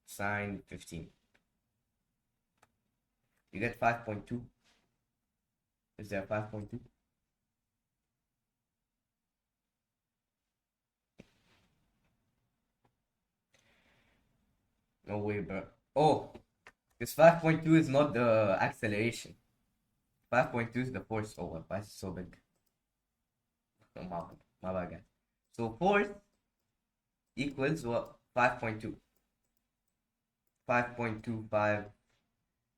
sine 15. You get 5.2. Is there 5.2? No way, bro. Oh, this 5.2 is not the acceleration. 5.2 is the force. Oh, why is it so big? Oh, my bad, guys. So force equals what? 5.2. 5.25.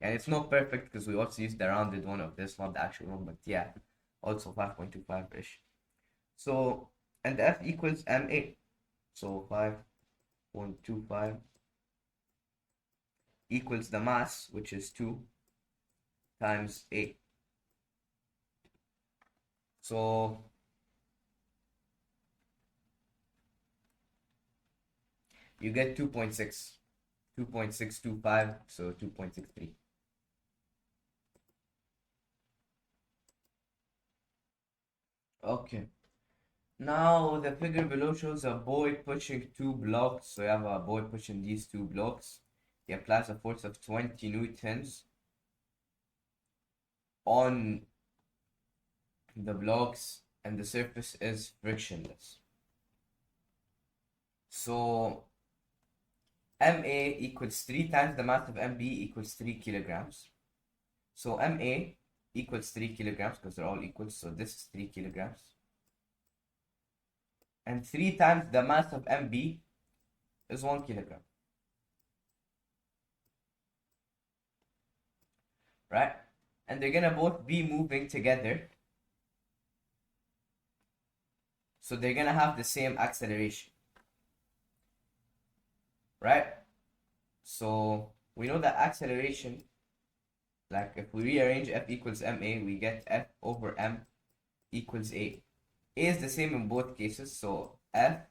And it's not perfect because we also used the rounded one of this, not the actual one, but yeah, also 5.25-ish. So, and F equals ma. So 5.25 equals the mass, which is 2 times A. So you get 2.6. 2.625, so 2.63. Okay. Now the figure below shows a boy pushing 2 blocks. So you have a boy pushing these 2 blocks. He applies a force of 20 newtons on the blocks and the surface is frictionless. So MA equals 3 times the mass of MB equals 3 kilograms. So MA equals 3 kilograms because they're all equal. So this is 3 kilograms. And 3 times the mass of MB is 1 kilogram. Right? And they're gonna both be moving together. So they're gonna have the same acceleration. Right? So we know that acceleration, like if we rearrange F equals ma, we get F over m equals A. A is the same in both cases, so F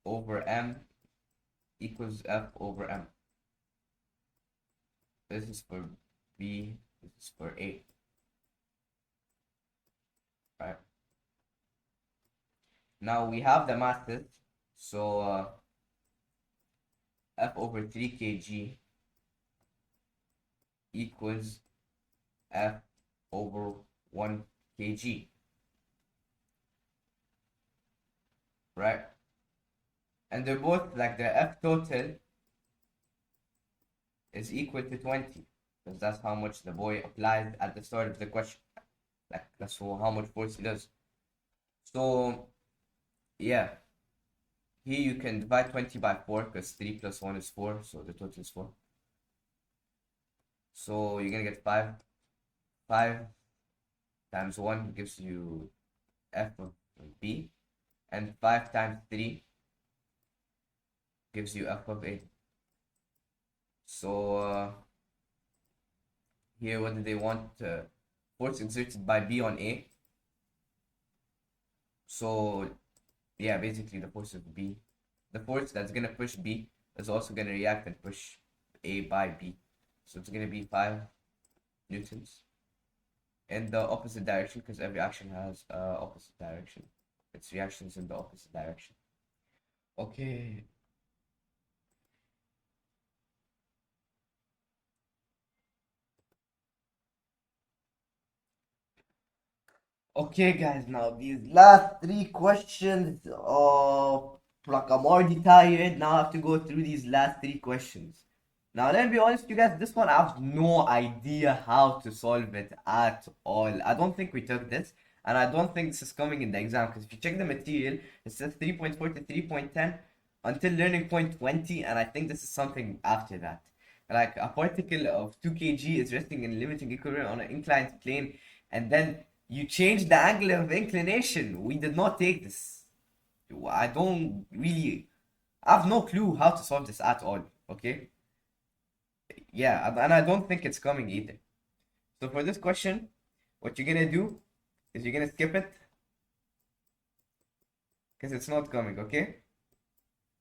over m equals F over m. This is for B, this is for A. Right? Now we have the masses, so F over 3 kg equals F over 1 kg. Right? And they're both like the F total is equal to 20 because that's how much the boy applied at the start of the question. Like that's how much force he does. So yeah, here you can divide 20 by 4 because 3 plus 1 is 4, so the total is 4. So you're gonna get 5. 5 times 1 gives you F of B, and 5 times 3 gives you F of A. So here, what do they want? Force exerted by B on A. So yeah, basically the force of B, the force that's gonna push B is also gonna react and push A by B. So it's gonna be 5 newtons in the opposite direction because every action has opposite direction. its reactions in the opposite direction. Okay. Okay, guys, now these last three questions. Oh, like I'm already tired. Now I have to go through these last three questions. Now, let me be honest with you guys, this one I have no idea how to solve it at all. I don't think we took this, and I don't think this is coming in the exam, because if you check the material, it says 3.4 to 3.10 until learning point 20, and I think this is something after that. Like a particle of 2 kg is resting in limiting equilibrium on an inclined plane, and then you change the angle of inclination. We did not take this. I don't really, I have no clue how to solve this at all, okay? Yeah, and I don't think it's coming either. So for this question, what you're gonna do is you're gonna skip it because it's not coming, okay?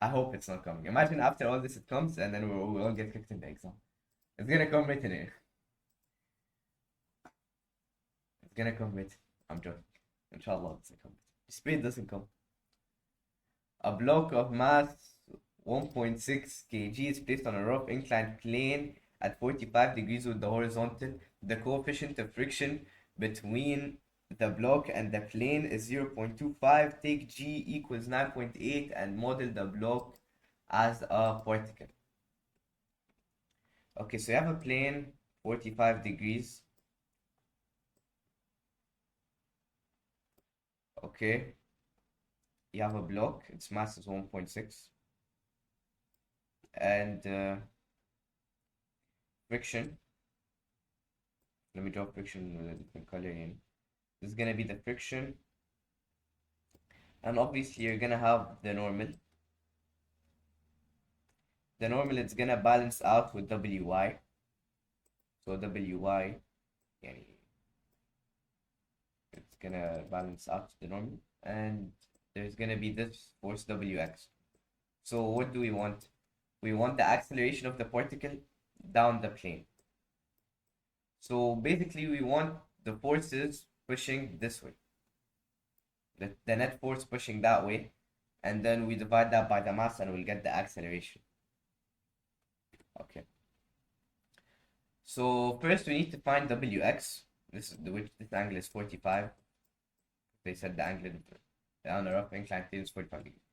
I hope it's not coming. Imagine after all this it comes and then we'll all get kicked in the exam. It's gonna come written here. It's gonna come written. I'm joking. Inshallah, it's gonna come. Speed doesn't come. A block of mass 1.6 kg is placed on a rough inclined plane at 45 degrees with the horizontal. The coefficient of friction between the block and the plane is 0.25. Take G equals 9.8 and model the block as a particle. Okay, so you have a plane 45 degrees. Okay. You have a block, its mass is 1.6. And friction. Let me draw friction with a different color in. This is gonna be the friction. And obviously you're gonna have the normal. The normal is gonna balance out with Wy. So Wy, it's gonna balance out the normal. And there's gonna be this force Wx. So what do we want? We want the acceleration of the particle down the plane. So basically we want the forces pushing this way. The net force pushing that way. And then we divide that by the mass and we'll get the acceleration. Okay. So first we need to find Wx. This angle is 45. They said the angle on a rough inclined plane is 45 degrees.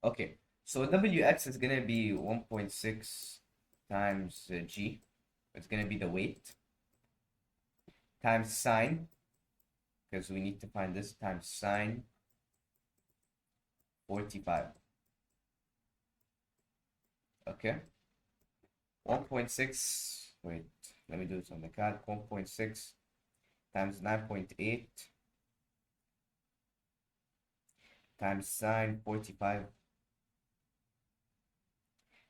Okay. So Wx is gonna be 1.6 times g. It's gonna be the weight times sine, because we need to find this, times sine 45. Okay. 1.6. Wait, let me do this on the calc. 1.6 times 9.8 times sine 45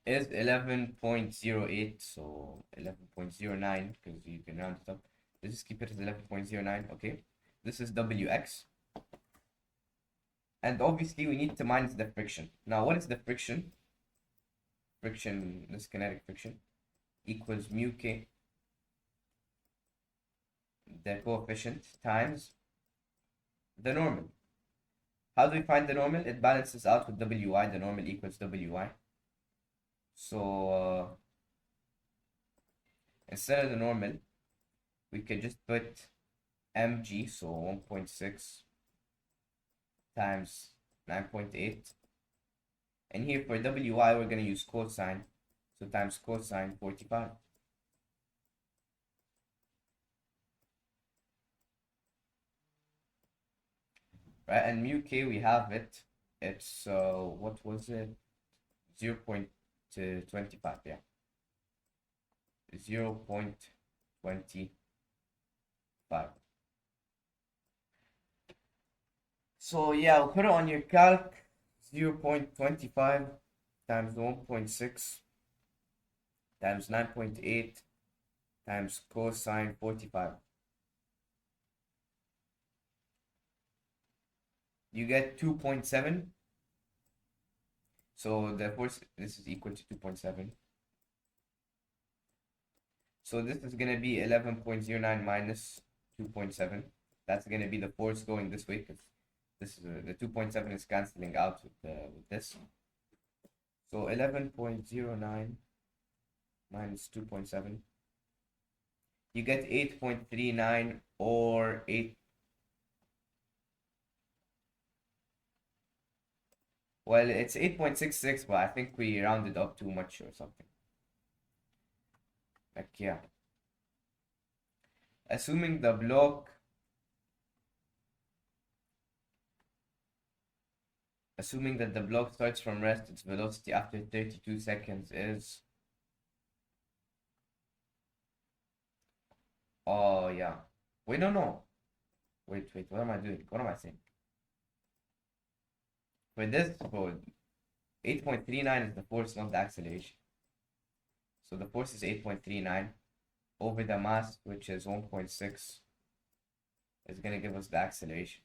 is 11.08, so 11.09, because you can round it up. Let's just keep it as 11.09, okay? This is Wx. And obviously we need to minus the friction. Now what is the friction? Friction, this kinetic friction, equals mu k, the coefficient, times the normal. How do we find the normal? It balances out with Wy. The normal equals Wy. So instead of the normal, we could just put mg, so 1.6 times 9.8. And here for Wy, we're going to use cosine. So times cosine 45. Right, and mu k, we have it. It's, what was it? 0.25, yeah. 0.25. So yeah, I'll put it on your calc. 0.25 times 1.6 times 9.8 times cosine 45. You get 2.7. So the force, this is equal to 2.7. So this is going to be 11.09 minus 2.7. That's going to be the force going this way, because This is the 2.7 is canceling out with this. So 11.09 minus 2.7. You get 8.39 or 8. Well, it's 8.66, but I think we rounded up too much or something. Like, yeah. Assuming the block. Assuming that the block starts from rest, its velocity after 32 seconds is. Oh, yeah. Wait, no. Wait, what am I doing? What am I saying? For this, for 8.39 is the force, not the acceleration. So the force is 8.39 over the mass, which is 1.6, is going to give us the acceleration.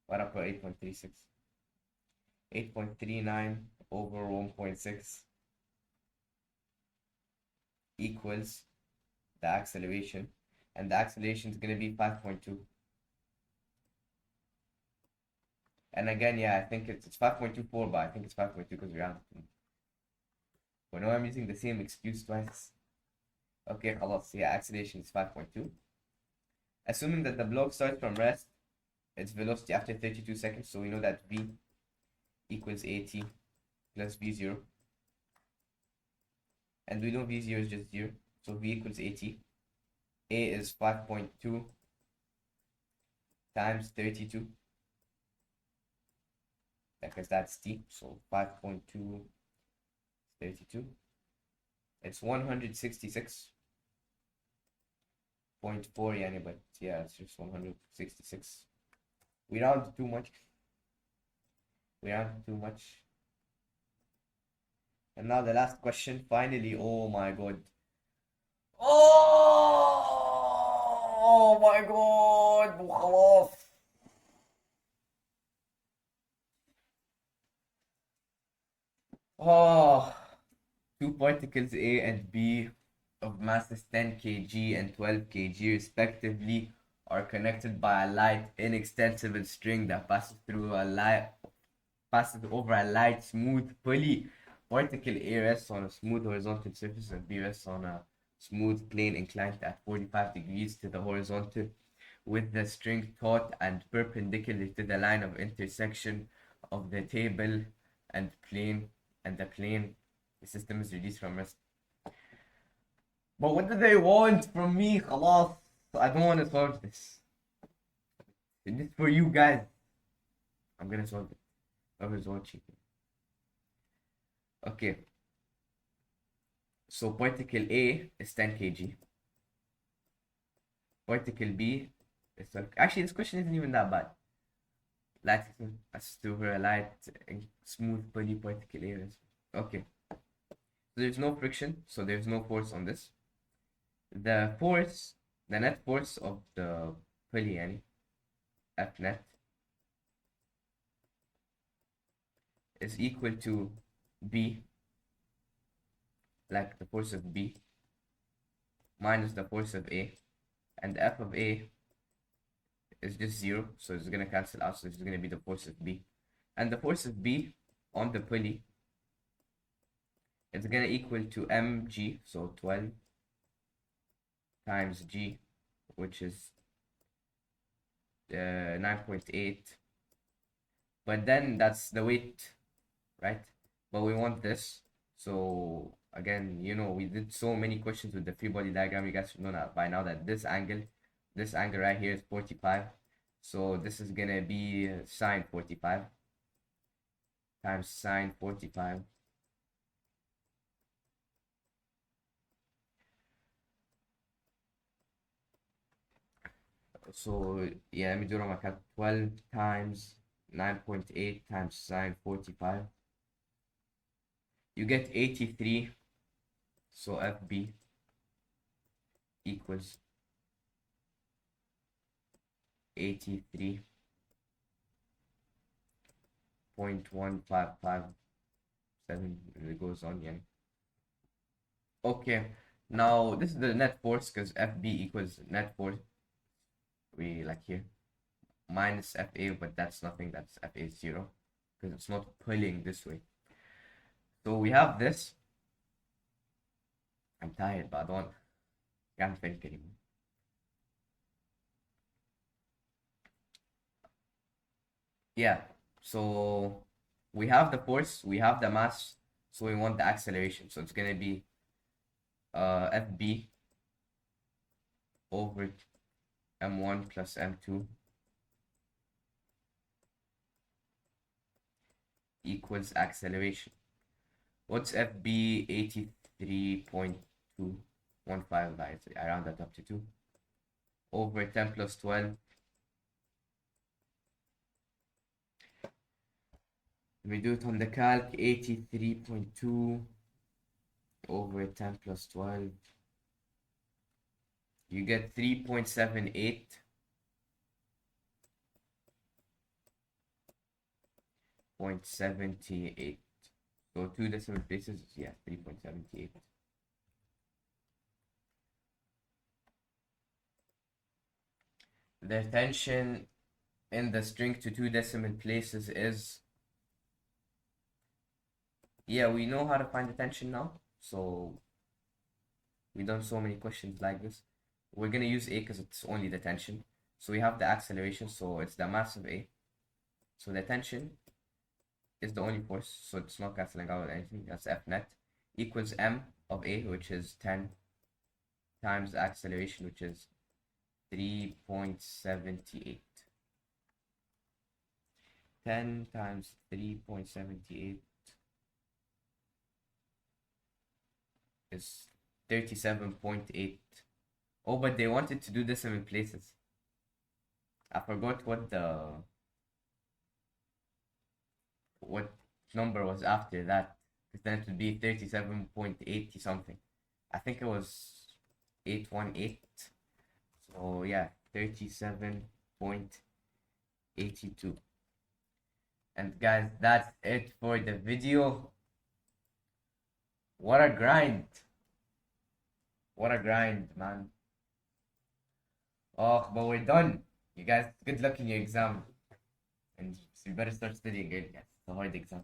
What up for 8.36? 8.39 over 1.6 equals the acceleration. And the acceleration is going to be 5.2. And again, yeah, I think it's 5.24, but I think it's 5.2 because we rounded. But now I'm using the same excuse twice. Okay, خلاص, yeah, acceleration is 5.2. Assuming that the block starts from rest, its velocity after 32 seconds, so we know that v equals at plus v0. And we know v0 is just 0, so v equals at. A is 5.2 times 32. Because that's t, so 5.2 32. It's 166.4, yani, but yeah, it's just 166. We rounded too much. And now the last question, finally. Oh my god. Oh my god. وخلاص. Oh, two particles A and B of masses 10 kg and 12 kg respectively are connected by a light inextensible string that passes over a light smooth pulley. Particle A rests on a smooth horizontal surface and B rests on a smooth plane inclined at 45 degrees to the horizontal, with the string taut and perpendicular to the line of intersection of the table and plane, the system is released from rest. But what do they want from me? خلاص, I don't want to solve this. It's just for you guys. I'm gonna solve it. Whoever's watching. Okay. So particle A is 10 kg. Particle B is actually, this question isn't even that bad. Light passes over a light smooth pulley particle A. Okay. So there's no friction, so there's no force on this. The net force of the pulley, F net, is equal to B, like the force of B, minus the force of A, and F of A is just 0, so it's going to cancel out, so it's going to be the force of B. And the force of B on the pulley is going to equal to mg, so 12 times g, which is 9.8. But then that's the weight, right? But we want this. So again, we did so many questions with the free body diagram. You guys should know that by now that this angle right here is 45. So this is gonna be sine 45 times sine 45. So yeah, let me do it on my cat. 12 times 9.8 times sine 45. You get 83. So FB equals 83.1557. It goes on, yeah. Okay, now this is the net force because FB equals net force. We like here. minus FA, but that's nothing, that's FA is 0 because it's not pulling this way. So we have this. I'm tired, but I can't think anymore. Yeah, so we have the force, we have the mass, so we want the acceleration. So it's gonna be FB over M1 plus M2 equals acceleration. What's FB? 83.215, I round that up to 2 over 10 plus 12. We do it on the calc. 83.2 over 10 plus 12. You get 3.78. .78. So 2 decimal places, yeah, 3.78. The tension in the string to 2 decimal places is, yeah, we know how to find the tension now. So we've done so many questions like this. We're gonna use A because it's only the tension. So we have the acceleration, so it's the mass of A. So the tension is the only force, so it's not cancelling out anything. That's F net equals M of A, which is 10 times the acceleration, which is 3.78. 10 times 3.78 is 37.8. Oh, but they wanted to do decimal places. I forgot what number was after that, because then it would be 37.80 something. I think it was 818. So yeah, 37.82. And guys, that's it for the video. What a grind. What a grind, man. Oh, but we're done. You guys, good luck in your exam. And you better start studying it, guys. It's a hard exam.